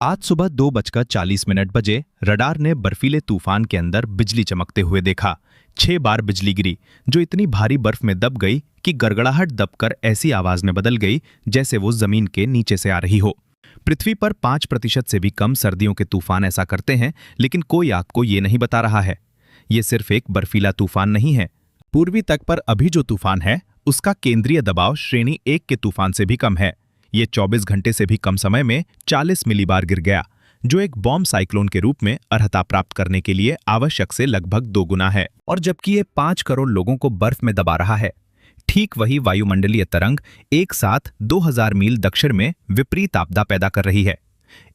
आज सुबह 2:40 बजे रडार ने बर्फीले तूफान के अंदर बिजली चमकते हुए देखा। 6 बार बिजली गिरी, जो इतनी भारी बर्फ में दब गई कि गड़गड़ाहट दबकर ऐसी आवाज में बदल गई जैसे वो जमीन के नीचे से आ रही हो। पृथ्वी पर 5% से भी कम सर्दियों के तूफान ऐसा करते हैं, लेकिन कोई आपको ये नहीं बता रहा है। ये सिर्फ एक बर्फीला तूफान नहीं है। पूर्वी तट पर अभी जो तूफान है, उसका केंद्रीय दबाव श्रेणी 1 के तूफान से भी कम है। ये 24 घंटे से भी कम समय में 40 मिलीबार गिर गया, जो एक बॉम्ब साइक्लोन के रूप में अर्हता प्राप्त करने के लिए आवश्यक से लगभग 2 गुना है। और जबकि ये 5 करोड़ लोगों को बर्फ में दबा रहा है, ठीक वही वायुमंडलीय तरंग एक साथ 2000 मील दक्षिण में विपरीत आपदा पैदा कर रही है।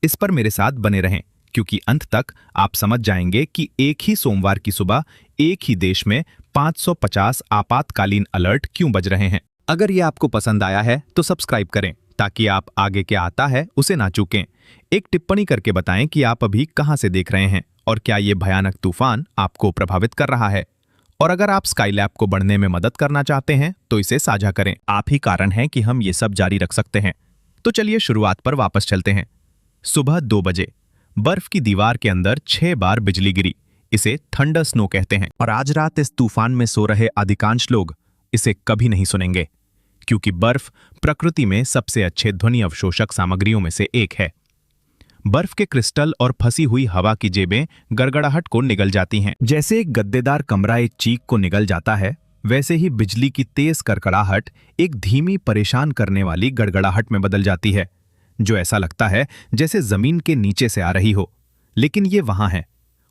इस पर मेरे साथ बने रहें, क्योंकि अंत तक आप समझ जाएंगे कि एक ही सोमवार की सुबह एक ही देश में 550 आपातकालीन अलर्ट क्यों बज रहे हैं। अगर ये आपको पसंद आया है तो सब्सक्राइब करें, ताकि आप आगे क्या आता है उसे ना चूकें। एक टिप्पणी करके बताएं कि आप अभी कहां से देख रहे हैं और क्या ये भयानक तूफान आपको प्रभावित कर रहा है। और अगर आप स्काईलैब को बढ़ने में मदद करना चाहते हैं तो इसे साझा करें। आप ही कारण हैं कि हम ये सब जारी रख सकते हैं। तो चलिए शुरुआत पर वापस चलते हैं। सुबह 2 बजे बर्फ की दीवार के अंदर 6 बार बिजली गिरी। इसे थंडर स्नो कहते हैं। और आज रात इस तूफान में सो रहे अधिकांश लोग इसे कभी नहीं सुनेंगे, क्योंकि बर्फ प्रकृति में सबसे अच्छे ध्वनि अवशोषक सामग्रियों में से एक है। बर्फ के क्रिस्टल और फंसी हुई हवा की जेबें गड़गड़ाहट को निगल जाती हैं। जैसे एक गद्देदार कमरा एक चीख को निगल जाता है, वैसे ही बिजली की तेज कड़कड़ाहट एक धीमी परेशान करने वाली गड़गड़ाहट में बदल जाती है, जो ऐसा लगता है जैसे जमीन के नीचे से आ रही हो। लेकिन ये वहां है,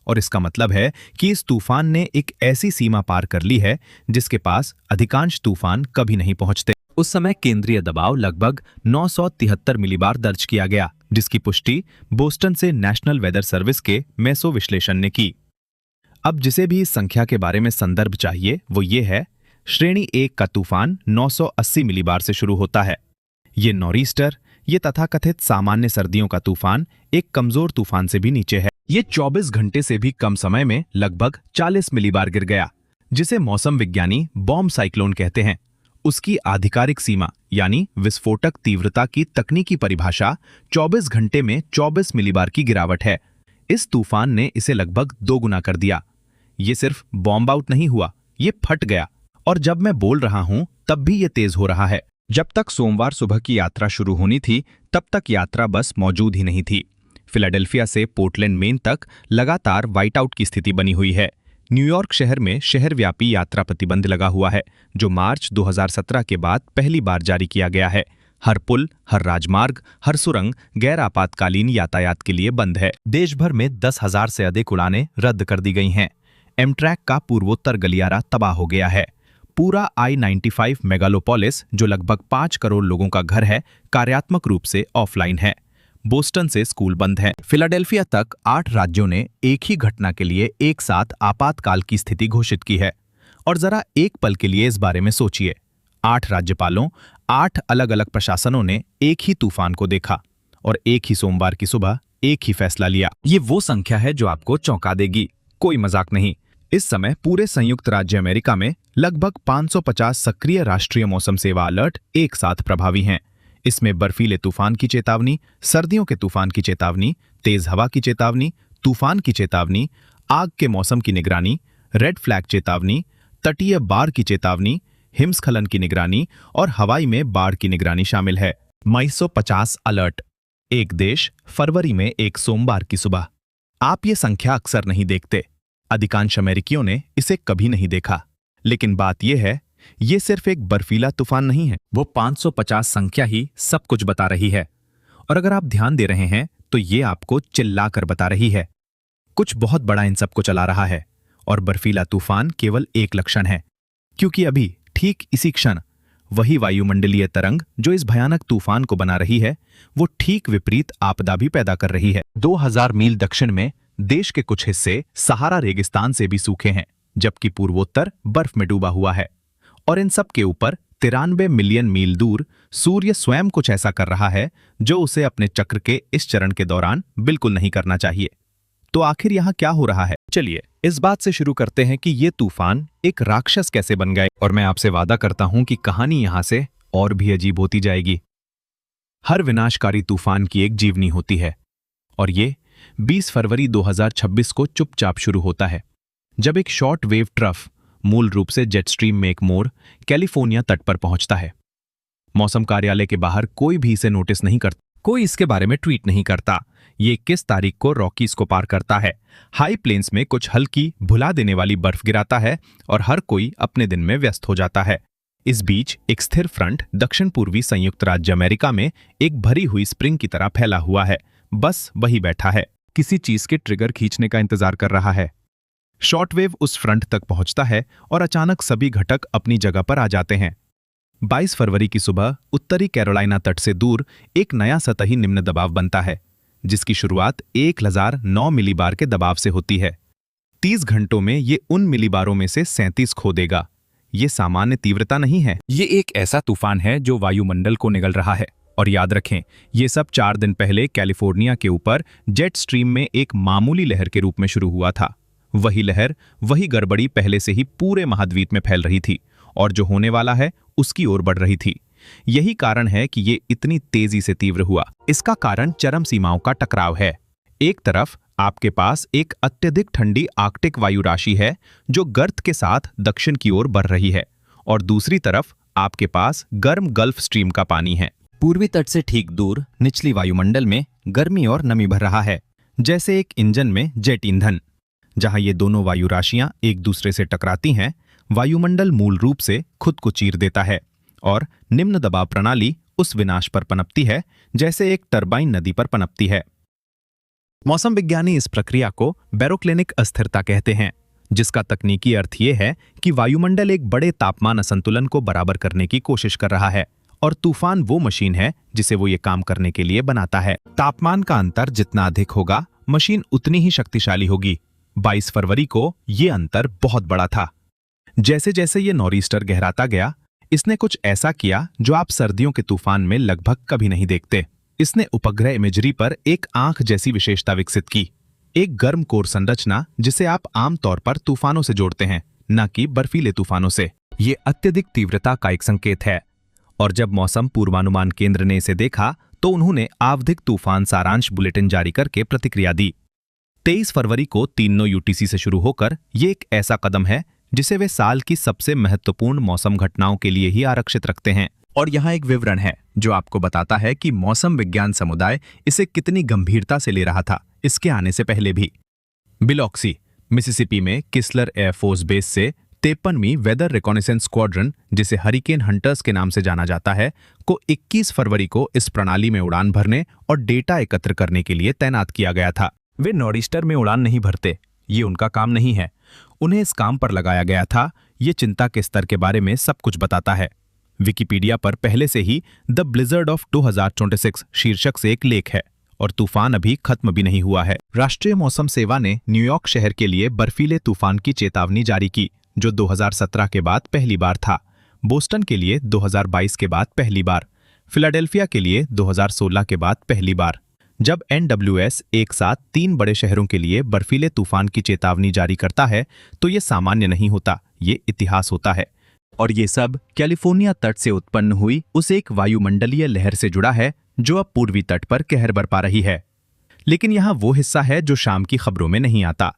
और इसका मतलब है कि इस तूफान ने एक ऐसी सीमा पार कर ली है जिसके पास अधिकांश तूफान कभी नहीं पहुंचते। उस समय केंद्रीय दबाव लगभग 973 मिलीबार दर्ज किया गया, जिसकी पुष्टि बोस्टन से नेशनल वेदर सर्विस के मेसो विश्लेषण ने की। अब जिसे भी इस संख्या के बारे में संदर्भ चाहिए वो ये है, श्रेणी 1 का तूफान 980 मिलीबार से शुरू होता है। ये नॉरीस्टर, ये तथाकथित सामान्य सर्दियों का तूफान, एक कमजोर तूफान से भी नीचे है। ये 24 घंटे से भी कम समय में लगभग 40 मिलीबार गिर गया, जिसे मौसम विज्ञानी बॉम्ब साइक्लोन कहते हैं। उसकी आधिकारिक सीमा यानी विस्फोटक तीव्रता की तकनीकी परिभाषा 24 घंटे में 24 मिलीबार की गिरावट है। इस तूफान ने इसे लगभग 2 गुना कर दिया। ये सिर्फ बॉम्ब आउट नहीं हुआ, ये फट गया। और जब मैं बोल रहा हूं तब भी ये तेज हो रहा है। जब तक सोमवार सुबह की यात्रा शुरू होनी थी, तब तक यात्रा बस मौजूद ही नहीं थी। फिलाडेल्फिया से पोर्टलैंड मेन तक लगातार व्हाइट आउट की स्थिति बनी हुई है। न्यूयॉर्क शहर में शहरव्यापी यात्रा प्रतिबंध लगा हुआ है, जो मार्च 2017 के बाद पहली बार जारी किया गया है। हर पुल, हर राजमार्ग, हर सुरंग गैर आपातकालीन यातायात के लिए बंद है। देश भर में 10,000 से अधिक उड़ानें रद्द कर दी गई हैं। एमट्रैक का पूर्वोत्तर गलियारा तबाह हो गया है। पूरा I-95 मेगालोपोलिस, जो लगभग 5 करोड़ लोगों का घर है, कार्यात्मक रूप से ऑफलाइन है। बोस्टन से स्कूल बंद है। फिलाडेल्फिया तक 8 राज्यों ने एक ही घटना के लिए एक साथ आपातकाल की स्थिति घोषित की है। और जरा एक पल के लिए इस बारे में सोचिए। 8 राज्यपालों, 8 अलग अलग प्रशासनों ने एक ही तूफान को देखा और एक ही सोमवार की सुबह एक ही फैसला लिया। ये वो संख्या है जो आपको चौंका देगी, कोई मजाक नहीं। इस समय पूरे संयुक्त राज्य अमेरिका में लगभग 550 सक्रिय राष्ट्रीय मौसम सेवा अलर्ट एक साथ प्रभावी हैं। इसमें बर्फीले तूफान की चेतावनी, सर्दियों के तूफान की चेतावनी, तेज हवा की चेतावनी, तूफान की चेतावनी, आग के मौसम की निगरानी, रेड फ्लैग चेतावनी, तटीय बाढ़ की चेतावनी, हिमस्खलन की निगरानी और हवाई में बाढ़ की निगरानी शामिल है। 250 अलर्ट, एक देश, फरवरी में एक सोमवार की सुबह। आप ये संख्या अक्सर नहीं देखते। अधिकांश अमेरिकियों ने इसे कभी नहीं देखा। लेकिन बात यह है, ये सिर्फ एक बर्फीला तूफान नहीं है, वो 550 संख्या ही सब कुछ बता रही है। और अगर आप ध्यान दे रहे हैं तो ये आपको चिल्लाकर बता रही है, कुछ बहुत बड़ा इन सबको चला रहा है। और बर्फीला तूफान केवल एक लक्षण है, क्योंकि अभी ठीक इसी क्षण वही वायुमंडलीय तरंग जो इस भयानक तूफान को बना रही है, वो ठीक विपरीत आपदा भी पैदा कर रही है। 2000 मील दक्षिण में देश के कुछ हिस्से सहारा रेगिस्तान से भी सूखे हैं, जबकि पूर्वोत्तर बर्फ में डूबा हुआ है। और इन सब के ऊपर 93 मिलियन मील दूर सूर्य स्वयं कुछ ऐसा कर रहा है जो उसे अपने चक्र के इस चरण के दौरान बिल्कुल नहीं करना चाहिए। तो आखिर यहाँ क्या हो रहा है? चलिए इस बात से शुरू करते हैं कि ये तूफान एक राक्षस कैसे बन गए। और मैं आपसे वादा करता हूं कि कहानी यहां से और भी अजीब होती जाएगी। हर विनाशकारी तूफान की एक जीवनी होती है, और ये 20 फरवरी 2026 को चुपचाप शुरू होता है, जब एक शॉर्ट वेव ट्रफ, मूल रूप से जेट स्ट्रीम में एक मोर, कैलिफोर्निया तट पर पहुंचता है। मौसम कार्यालय के बाहर कोई भी इसे नोटिस नहीं करता, कोई इसके बारे में ट्वीट नहीं करता। ये 21 तारीख को रॉकीज को पार करता है, हाई प्लेन्स में कुछ हल्की भुला देने वाली बर्फ गिराता है और हर कोई अपने दिन में व्यस्त हो जाता है। इस बीच एक स्थिर फ्रंट दक्षिण पूर्वी संयुक्त राज्य अमेरिका में एक भरी हुई स्प्रिंग की तरह फैला हुआ है, बस वही बैठा है, किसी चीज के ट्रिगर खींचने का इंतजार कर रहा है। शॉर्टवेव उस फ्रंट तक पहुंचता है और अचानक सभी घटक अपनी जगह पर आ जाते हैं। 22 फरवरी की सुबह उत्तरी कैरोलिना तट से दूर एक नया सतही निम्न दबाव बनता है, जिसकी शुरुआत 1009 मिलीबार के दबाव से होती है। 30 घंटों में ये उन मिलीबारों में से 37 खो देगा। ये सामान्य तीव्रता नहीं है, ये एक ऐसा तूफान है जो वायुमंडल को निगल रहा है। और याद रखें, ये सब 4 दिन पहले कैलिफोर्निया के ऊपर जेट स्ट्रीम में एक मामूली लहर के रूप में शुरू हुआ था। वही लहर, वही गड़बड़ी पहले से ही पूरे महाद्वीप में फैल रही थी और जो होने वाला है उसकी ओर बढ़ रही थी। यही कारण है कि ये इतनी तेजी से तीव्र हुआ। इसका कारण चरम सीमाओं का टकराव है। एक तरफ आपके पास एक अत्यधिक ठंडी आर्कटिक वायु राशि है जो गर्त के साथ दक्षिण की ओर बढ़ रही है, और दूसरी तरफ आपके पास गर्म गल्फ स्ट्रीम का पानी है। पूर्वी तट से ठीक दूर निचली वायुमंडल में गर्मी और नमी भर रहा है, जैसे एक इंजन में जेट ईंधन। जहां ये दोनों वायु राशियां एक दूसरे से टकराती हैं, वायुमंडल मूल रूप से खुद को चीर देता है और निम्न दबाव प्रणाली उस विनाश पर पनपती है जैसे एक टरबाइन नदी पर पनपती है। मौसम विज्ञानी इस प्रक्रिया को बैरोक्लिनिक अस्थिरता कहते हैं, जिसका तकनीकी अर्थ ये है कि वायुमंडल एक बड़े तापमान असंतुलन को बराबर करने की कोशिश कर रहा है और तूफान वो मशीन है जिसे वो ये काम करने के लिए बनाता है। तापमान का अंतर जितना अधिक होगा, मशीन उतनी ही शक्तिशाली होगी। 22 फरवरी को ये अंतर बहुत बड़ा था। जैसे जैसे ये नॉरीस्टर गहराता गया, इसने कुछ ऐसा किया जो आप सर्दियों के तूफान में लगभग कभी नहीं देखते। इसने उपग्रह इमेजरी पर एक आंख जैसी विशेषता विकसित की, एक गर्म कोर संरचना जिसे आप आमतौर पर तूफानों से जोड़ते हैं, न कि बर्फीले तूफानों से। ये अत्यधिक तीव्रता का एक संकेत है, और जब मौसम पूर्वानुमान केंद्र ने इसे देखा तो उन्होंने आवधिक तूफान सारांश बुलेटिन जारी करके प्रतिक्रिया दी। 23 फरवरी को 3 यूटीसी से शुरू होकर ये एक ऐसा कदम है जिसे वे साल की सबसे महत्वपूर्ण मौसम घटनाओं के लिए ही आरक्षित रखते हैं। और यहाँ एक विवरण है जो आपको बताता है कि मौसम विज्ञान समुदाय इसे कितनी गंभीरता से ले रहा था इसके आने से पहले भी। बिलॉक्सी, मिसिसिपी में किस्लर एयरफोर्स बेस से 53वीं वेदर रिकॉनेसेंस स्क्वाड्रन, जिसे हरिकेन हंटर्स के नाम से जाना जाता है, को 21 फरवरी को इस प्रणाली में उड़ान भरने और डेटा एकत्र करने के लिए तैनात किया गया था। वे नॉरिस्टर में उड़ान नहीं भरते, ये उनका काम नहीं है। उन्हें इस काम पर लगाया गया था। ये चिंता के स्तर के बारे में सब कुछ बताता है। विकिपीडिया पर पहले से ही द ब्लिजर्ड ऑफ 2026 शीर्षक से एक लेख है, और तूफान अभी खत्म भी नहीं हुआ है। राष्ट्रीय मौसम सेवा ने न्यूयॉर्क शहर के लिए बर्फीले तूफान की चेतावनी जारी की, जो 2017 के बाद पहली बार था, बोस्टन के लिए 2022 के बाद पहली बार, फिलाडेल्फिया के लिए 2016 के बाद पहली बार। जब NWS एक साथ 3 बड़े शहरों के लिए बर्फीले तूफान की चेतावनी जारी करता है तो ये सामान्य नहीं होता, ये इतिहास होता है। और ये सब कैलिफोर्निया तट से उत्पन्न हुई उस एक वायुमंडलीय लहर से जुड़ा है जो अब पूर्वी तट पर कहर बरपा रही है। लेकिन यहाँ वो हिस्सा है जो शाम की खबरों में नहीं आता।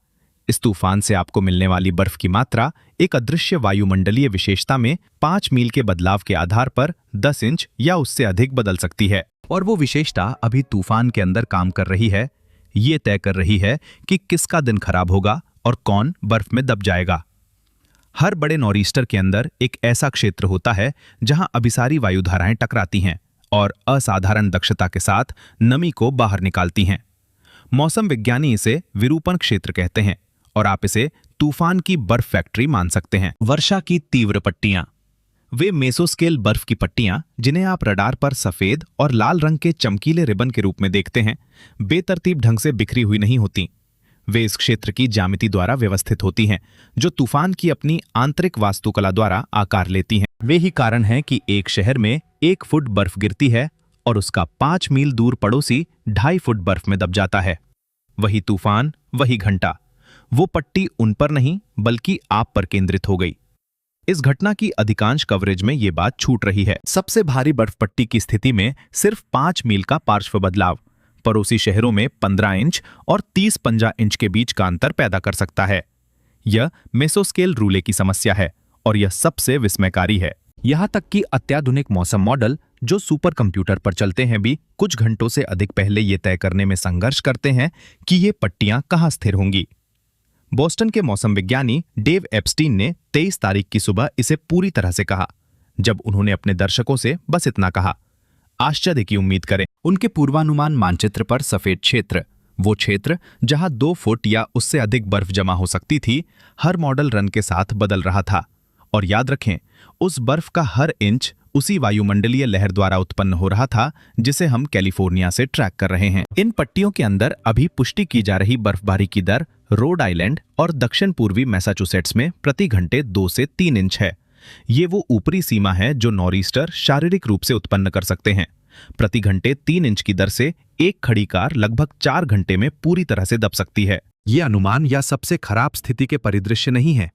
इस तूफान से आपको मिलने वाली बर्फ की मात्रा एक अदृश्य वायुमंडलीय विशेषता में 5 मील के बदलाव के आधार पर 10 इंच या उससे अधिक बदल सकती है। और वो विशेषता अभी तूफान के अंदर काम कर रही है। ये तय कर रही है कि किसका दिन खराब होगा और कौन बर्फ में दब जाएगा। हर बड़े नॉरीस्टर के अंदर एक ऐसा क्षेत्र होता है जहां अभिसारी वायुधाराएं टकराती हैं और असाधारण दक्षता के साथ नमी को बाहर निकालती हैं। मौसम विज्ञानी इसे विरूपण क्षेत्र कहते हैं, और आप इसे तूफान की बर्फ फैक्ट्री मान सकते हैं। वर्षा की तीव्र पट्टियां, वे मेसोस्केल बर्फ की पट्टियां जिन्हें आप रडार पर सफेद और लाल रंग के चमकीले रिबन के रूप में देखते हैं, बेतरतीब ढंग से बिखरी हुई नहीं होती। वे इस क्षेत्र की ज्यामिति द्वारा व्यवस्थित होती हैं, जो तूफान की अपनी आंतरिक वास्तुकला द्वारा आकार लेती हैं। वे ही कारण हैं कि एक शहर में 1 फुट बर्फ गिरती है और उसका 5 मील दूर पड़ोसी 2.5 फुट बर्फ में दब जाता है। वही तूफान, वही घंटा, वो पट्टी उन पर नहीं बल्कि आप पर केंद्रित हो गई। इस घटना की अधिकांश कवरेज में ये बात छूट रही है। सबसे भारी बर्फ पट्टी की स्थिति में सिर्फ 5 मील का पार्श्व बदलाव पड़ोसी शहरों में 15 इंच और 30-50 इंच के बीच का अंतर पैदा कर सकता है। यह मेसोस्केल रूले की समस्या है और यह सबसे विस्मयकारी है। यहाँ तक कि अत्याधुनिक मौसम मॉडल जो सुपर कंप्यूटर पर चलते हैं भी कुछ घंटों से अधिक पहले ये तय करने में संघर्ष करते हैं कि ये पट्टियां कहां स्थिर होंगी। बोस्टन के मौसम विज्ञानी डेव एप्स्टीन ने 23 तारीख की सुबह इसे पूरी तरह से कहा, जब उन्होंने अपने दर्शकों से बस इतना कहा, आश्चर्य की उम्मीद करें। उनके पूर्वानुमान मानचित्र पर सफेद क्षेत्र, वो क्षेत्र जहां 2 फुट या उससे अधिक बर्फ जमा हो सकती थी, हर मॉडल रन के साथ बदल रहा था। और याद रखें, उस बर्फ का हर इंच उसी वायुमंडलीय लहर द्वारा उत्पन्न हो रहा था जिसे हम कैलिफोर्निया से ट्रैक कर रहे हैं। इन पट्टियों के अंदर अभी पुष्टि की जा रही बर्फबारी की दर रोड आइलैंड और दक्षिण पूर्वी मैसाचुसेट्स में प्रति घंटे 2 से 3 इंच है। ये वो ऊपरी सीमा है जो नॉरीस्टर शारीरिक रूप से उत्पन्न कर सकते हैं। प्रति घंटे 3 इंच की दर से एक खड़ी कार लगभग 4 घंटे में पूरी तरह से दब सकती है। ये अनुमान या सबसे खराब स्थिति के परिदृश्य नहीं है।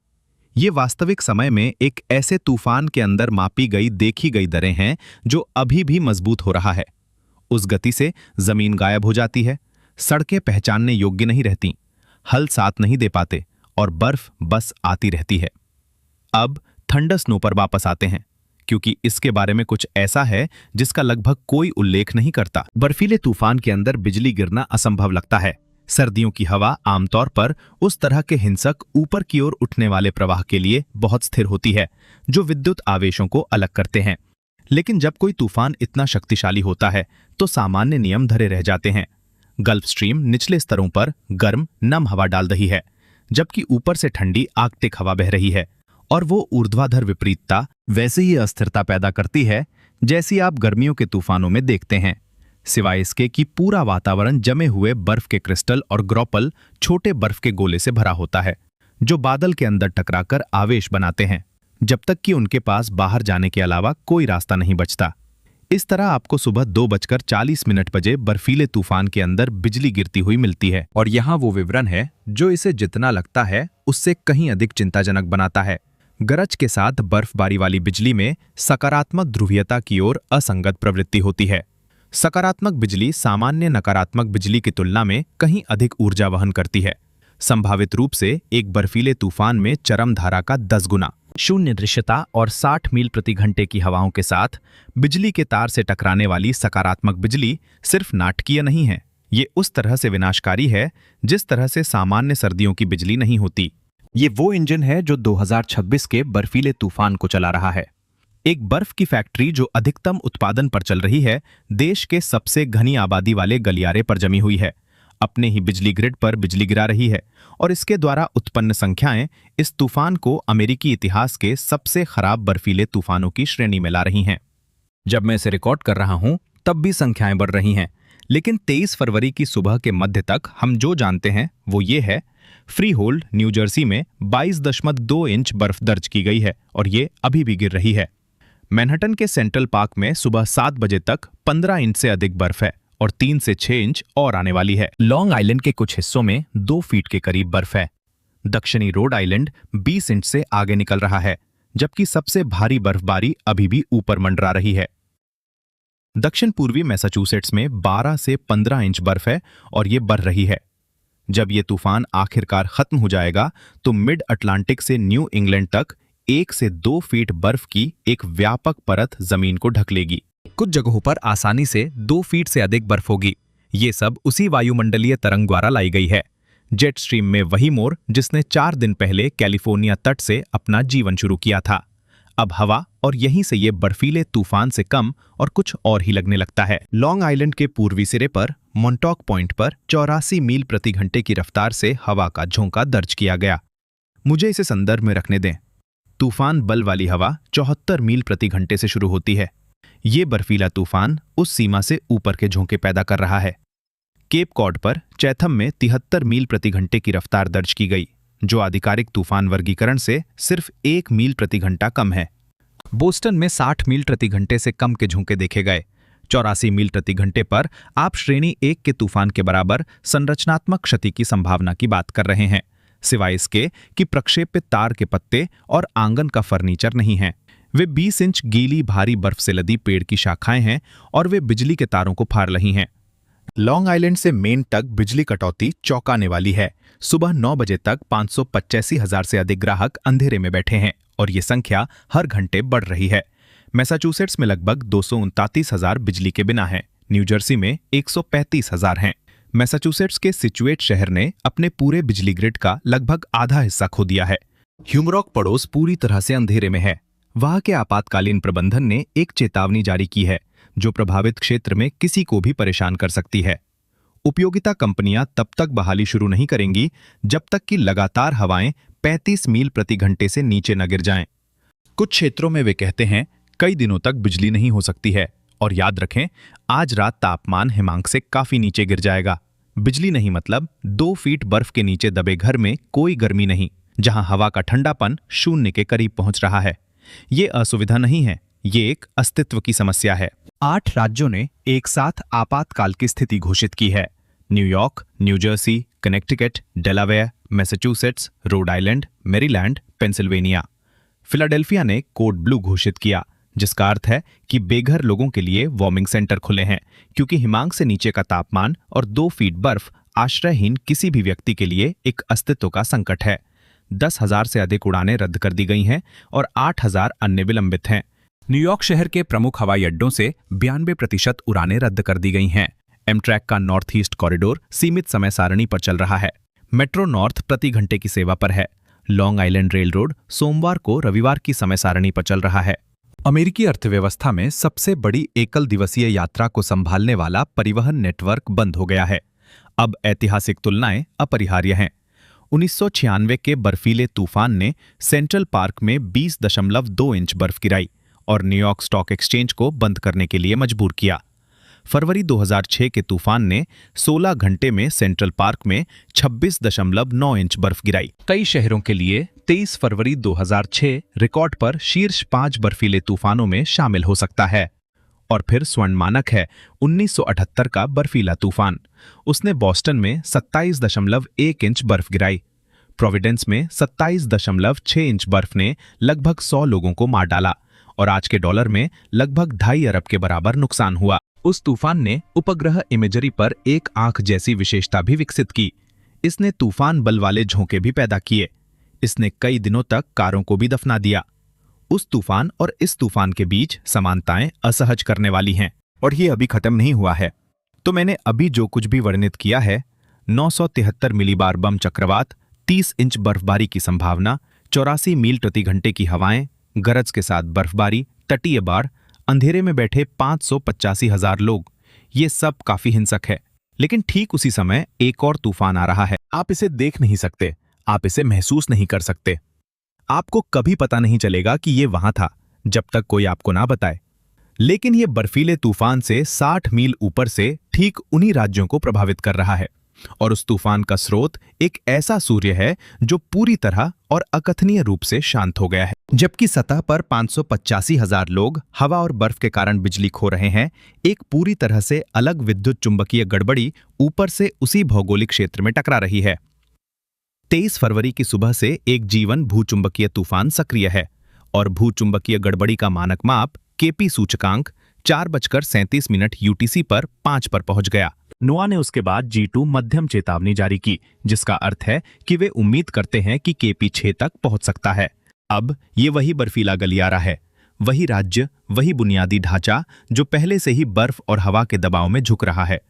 ये वास्तविक समय में एक ऐसे तूफान के अंदर मापी गई देखी गई दरें हैं जो अभी भी मजबूत हो रहा है। उस गति से जमीन गायब हो जाती है, सड़कें पहचानने योग्य नहीं रहती, हल साथ नहीं दे पाते और बर्फ बस आती रहती है। अब थंडर स्नो पर वापस आते हैं, क्योंकि इसके बारे में कुछ ऐसा है जिसका लगभग कोई उल्लेख नहीं करता। बर्फीले तूफान के अंदर बिजली गिरना असंभव लगता है। सर्दियों की हवा आमतौर पर उस तरह के हिंसक ऊपर की ओर उठने वाले प्रवाह के लिए बहुत स्थिर होती है जो विद्युत आवेशों को अलग करते हैं। लेकिन जब कोई तूफान इतना शक्तिशाली होता है तो सामान्य नियम धरे रह जाते हैं। गल्फ स्ट्रीम निचले स्तरों पर गर्म नम हवा डाल रही है, जबकि ऊपर से ठंडी आर्कटिक हवा बह रही है, और वो ऊर्ध्वाधर विपरीतता वैसे ही अस्थिरता पैदा करती है जैसी आप गर्मियों के तूफानों में देखते हैं, सिवाय इसके कि पूरा वातावरण जमे हुए बर्फ के क्रिस्टल और ग्रोपल छोटे बर्फ के गोले से भरा होता है जो बादल के अंदर टकराकर आवेश बनाते हैं, जब तक कि उनके पास बाहर जाने के अलावा कोई रास्ता नहीं बचता। इस तरह आपको सुबह 2:40 बजे बर्फीले तूफान के अंदर बिजली गिरती हुई मिलती है। और यहाँ वो विवरण है जो इसे जितना लगता है उससे कहीं अधिक चिंताजनक बनाता है। गरज के साथ बर्फबारी वाली बिजली में सकारात्मक ध्रुवीयता की ओर असंगत प्रवृत्ति होती है। सकारात्मक बिजली सामान्य नकारात्मक बिजली की तुलना में कहीं अधिक ऊर्जा वहन करती है, संभावित रूप से एक बर्फीले तूफान में चरम धारा का 10 गुना। शून्य दृश्यता और 60 मील प्रति घंटे की हवाओं के साथ बिजली के तार से टकराने वाली सकारात्मक बिजली सिर्फ नाटकीय नहीं है, ये उस तरह से विनाशकारी है जिस तरह से सामान्य सर्दियों की बिजली नहीं होती। ये वो इंजन है जो 2026 के बर्फीले तूफान को चला रहा है। एक बर्फ की फैक्ट्री जो अधिकतम उत्पादन पर चल रही है, देश के सबसे घनी आबादी वाले गलियारे पर जमी हुई है, अपने ही बिजली ग्रिड पर बिजली गिरा रही है, और इसके द्वारा उत्पन्न संख्याएं इस तूफान को अमेरिकी इतिहास के सबसे खराब बर्फीले तूफानों की श्रेणी में ला रही हैं। जब मैं इसे रिकॉर्ड कर रहा हूं तब भी संख्याएं बढ़ रही हैं, लेकिन 23 फरवरी की सुबह के मध्य तक हम जो जानते हैं वो ये है, फ्रीहोल्ड न्यू जर्सी में 22.2 इंच बर्फ दर्ज की गई है और ये अभी भी गिर रही है। मैनहट्टन के सेंट्रल पार्क में सुबह 7 बजे तक 15 इंच से अधिक बर्फ है और 3 से 6 इंच और आने वाली है। लॉन्ग आइलैंड के कुछ हिस्सों में 2 फीट के करीब बर्फ है। दक्षिणी रोड आइलैंड 20 इंच से आगे निकल रहा है, जबकि सबसे भारी बर्फबारी अभी भी ऊपर मंडरा रही है। दक्षिण पूर्वी मैसाचुसेट्स में 12 से 15 इंच बर्फ है और ये बढ़ रही है। जब ये तूफान आखिरकार खत्म हो जाएगा तो मिड अटलांटिक से न्यू इंग्लैंड तक 1 से 2 फीट बर्फ की एक व्यापक परत जमीन को ढक लेगी। कुछ जगहों पर आसानी से 2 फीट से अधिक बर्फ होगी। ये सब उसी वायुमंडलीय तरंग द्वारा लाई गई है। जेट स्ट्रीम में वही मोर जिसने 4 दिन पहले कैलिफोर्निया तट से अपना जीवन शुरू किया था, अब हवा और यहीं से ये बर्फीले तूफान से कम और कुछ और ही लगने लगता है। लॉन्ग आइलैंड के पूर्वी सिरे पर मोंटॉक पॉइंट पर 84 मील प्रति घंटे की रफ्तार से हवा का झोंका दर्ज किया गया। मुझे इसे संदर्भ में रखने दें। तूफान बल वाली हवा 74 मील प्रति घंटे से शुरू होती है। ये बर्फीला तूफान उस सीमा से ऊपर के झोंके पैदा कर रहा है। केप कॉड पर चैथम में 73 मील प्रति घंटे की रफ्तार दर्ज की गई, जो आधिकारिक तूफान वर्गीकरण से सिर्फ 1 मील प्रति घंटा कम है। बोस्टन में 60 मील प्रति घंटे से कम के झोंके देखे गए। 84 मील प्रति घंटे पर आप श्रेणी 1 के तूफान के बराबर संरचनात्मक क्षति की संभावना की बात कर रहे हैं, सिवाय इसके कि प्रक्षेपित तार के पत्ते और आंगन का फर्नीचर नहीं है। वे 20 इंच गीली भारी बर्फ से लदी पेड़ की शाखाएं हैं और वे बिजली के तारों को फाड़ रही हैं। लॉन्ग आइलैंड से मेन तक बिजली कटौती चौंकाने वाली है। सुबह 9 बजे तक 585,000 से अधिक ग्राहक अंधेरे में बैठे हैं और ये संख्या हर घंटे बढ़ रही है। मैसाचुसेट्स में लगभग 239,000 बिजली के बिना हैं। न्यू जर्सी में 135,000 हैं। मैसाचुसेट्स के सिचुएट शहर ने अपने पूरे बिजली ग्रिड का लगभग आधा हिस्सा खो दिया है। ह्यूमरॉक पड़ोस पूरी तरह से अंधेरे में है। वहां के आपातकालीन प्रबंधन ने एक चेतावनी जारी की है जो प्रभावित क्षेत्र में किसी को भी परेशान कर सकती है। उपयोगिता कंपनियां तब तक बहाली शुरू नहीं करेंगी जब तक कि लगातार हवाएं 35 मील प्रति घंटे से नीचे न गिर जाएं। कुछ क्षेत्रों में वे कहते हैं कई दिनों तक बिजली नहीं हो सकती है। और याद रखें, आज रात तापमान हिमांक से काफी नीचे गिर जाएगा। बिजली नहीं मतलब 2 फीट बर्फ के नीचे दबे घर में कोई गर्मी नहीं, जहां हवा का ठंडापन शून्य के करीब पहुंच रहा है। ये असुविधा नहीं है, ये एक अस्तित्व की समस्या है। 8 राज्यों ने एक साथ आपातकाल की स्थिति घोषित की है। New York, new Jersey, Connecticut, Delaware, Massachusetts, Rhode Island, Maryland, Pennsylvania. Philadelphia ने कोड ब्लू घोषित किया, जिसका अर्थ है कि बेघर लोगों के लिए वार्मिंग सेंटर खुले हैं, क्योंकि हिमांक से नीचे का तापमान और 2 फीट बर्फ आश्रयहीन किसी भी व्यक्ति के लिए एक अस्तित्व का संकट है। 10,000 से अधिक उड़ानें रद्द कर दी गई हैं और 8,000 अन्य विलंबित हैं। न्यूयॉर्क शहर के प्रमुख हवाई अड्डों से 92% उड़ानें रद्द कर दी गई हैं। एमट्रैक का नॉर्थ ईस्ट कॉरिडोर सीमित समय सारणी पर चल रहा है। मेट्रो नॉर्थ प्रति घंटे की सेवा पर है। लॉन्ग आइलैंड रेल रोड सोमवार को रविवार की समय सारणी पर चल रहा है। अमेरिकी अर्थव्यवस्था में सबसे बड़ी एकल दिवसीय यात्रा को संभालने वाला परिवहन नेटवर्क बंद हो गया है। अब ऐतिहासिक तुलनाएं अपरिहार्य हैं। 1996 के बर्फीले तूफान ने सेंट्रल पार्क में 20.2 इंच बर्फ गिराई और न्यूयॉर्क स्टॉक एक्सचेंज को बंद करने के लिए मजबूर किया। फरवरी 2006 के तूफान ने 16 घंटे में सेंट्रल पार्क में 26.9 इंच बर्फ गिराई। कई शहरों के लिए 23 फरवरी 2006 रिकॉर्ड पर शीर्ष 5 बर्फीले तूफानों में शामिल हो सकता है। और फिर स्वर्ण मानक है 1978 का बर्फीला तूफान। उसने बॉस्टन में 27.1 इंच बर्फ गिराई। प्रोविडेंस में 27.6 इंच बर्फ ने लगभग 100 लोगों को मार डाला और आज के डॉलर में लगभग 2.5 अरब के बराबर नुकसान हुआ। उस तूफान ने उपग्रह इमेजरी पर एक आंख जैसी विशेषता भी विकसित की। इसने तूफान बल वाले झोंके भी पैदा किए। इसने कई दिनों तक कारों को भी दफना दिया। उस तूफान और इस तूफान के बीच समानताएं असहज करने वाली हैं और ये अभी खत्म नहीं हुआ है। तो मैंने अभी जो कुछ भी वर्णित किया है, 973 मिलीबार बम चक्रवात, 30 इंच बर्फबारी की संभावना, 84 मील प्रति घंटे की हवाएं, गरज के साथ बर्फबारी, तटीय बाढ़, अंधेरे में बैठे 585,000 लोग, ये सब काफी हिंसक है। लेकिन ठीक उसी समय एक और तूफान आ रहा है। आप इसे देख नहीं सकते, आप इसे महसूस नहीं कर सकते। आपको कभी पता नहीं चलेगा कि ये वहां था जब तक कोई आपको ना बताए। लेकिन ये बर्फीले तूफान से 60 मील ऊपर से ठीक उन्हीं राज्यों को प्रभावित कर रहा है। और उस तूफान का स्रोत एक ऐसा सूर्य है जो पूरी तरह और अकथनीय रूप से शांत हो गया है। जबकि सतह पर 585,000 लोग हवा और बर्फ के कारण बिजली खो रहे हैं, एक पूरी तरह से अलग विद्युत चुंबकीय गड़बड़ी ऊपर से उसी भौगोलिक क्षेत्र में टकरा रही है। 23 फरवरी की सुबह से एक जीवन भूचुंबकीय तूफान सक्रिय है और भूचुंबकीय गड़बड़ी का मानक माप केपी सूचकांक 4:37 यूटीसी पर 5 पर पहुंच गया। नोआ ने उसके बाद G2 मध्यम चेतावनी जारी की, जिसका अर्थ है कि वे उम्मीद करते हैं कि केपी 6 तक पहुंच सकता है। अब ये वही बर्फीला गलियारा है, वही राज्य, वही बुनियादी ढांचा जो पहले से ही बर्फ और हवा के दबाव में झुक रहा है।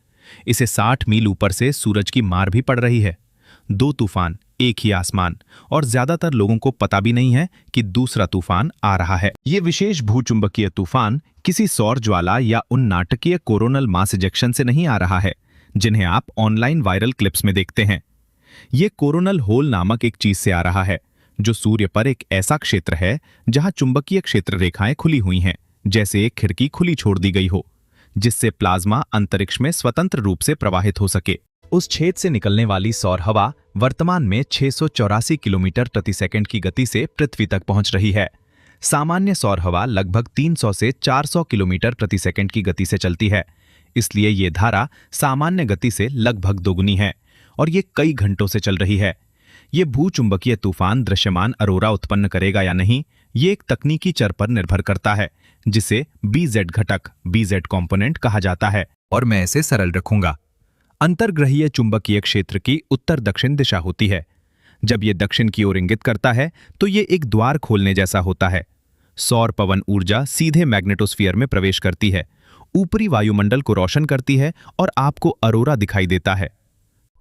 इसे 60 मील ऊपर से सूरज की मार भी पड़ रही है। 2 तूफान, एक ही आसमान, और ज्यादातर लोगों को पता भी नहीं है कि दूसरा तूफान आ रहा है। ये विशेष भूचुंबकीय तूफान किसी सौर ज्वाला या उन नाटकीय कोरोनल मास इजेक्शन से नहीं आ रहा है जिन्हें आप ऑनलाइन वायरल क्लिप्स में देखते हैं। ये कोरोनल होल नामक एक चीज से आ रहा है जो सूर्य पर एक ऐसा क्षेत्र है जहां चुंबकीय क्षेत्र रेखाएं खुली हुई हैं, जैसे एक खिड़की खुली छोड़ दी गई हो, जिससे प्लाज्मा अंतरिक्ष में स्वतंत्र रूप से प्रवाहित हो सके। उस छेद से निकलने वाली सौर हवा वर्तमान में 684 किलोमीटर प्रति सेकंड की गति से पृथ्वी तक पहुंच रही है। सामान्य सौर हवा लगभग 300 से 400 किलोमीटर प्रति सेकंड की गति से चलती है, इसलिए ये धारा सामान्य गति से लगभग दोगुनी है और ये कई घंटों से चल रही है। ये भूचुंबकीय तूफान दृश्यमान अरोरा उत्पन्न करेगा या नहीं, ये एक तकनीकी चर पर निर्भर करता है जिसे बीजेड घटक बीजेड कंपोनेंट कहा जाता है, और मैं इसे सरल रखूंगा। अंतर्ग्रहीय चुंबकीय क्षेत्र की उत्तर दक्षिण दिशा होती है। जब ये दक्षिण की ओर इंगित करता है तो ये एक द्वार खोलने जैसा होता है। सौर पवन ऊर्जा सीधे मैग्नेटोस्फीयर में प्रवेश करती है, ऊपरी वायुमंडल को रोशन करती है और आपको अरोरा दिखाई देता है।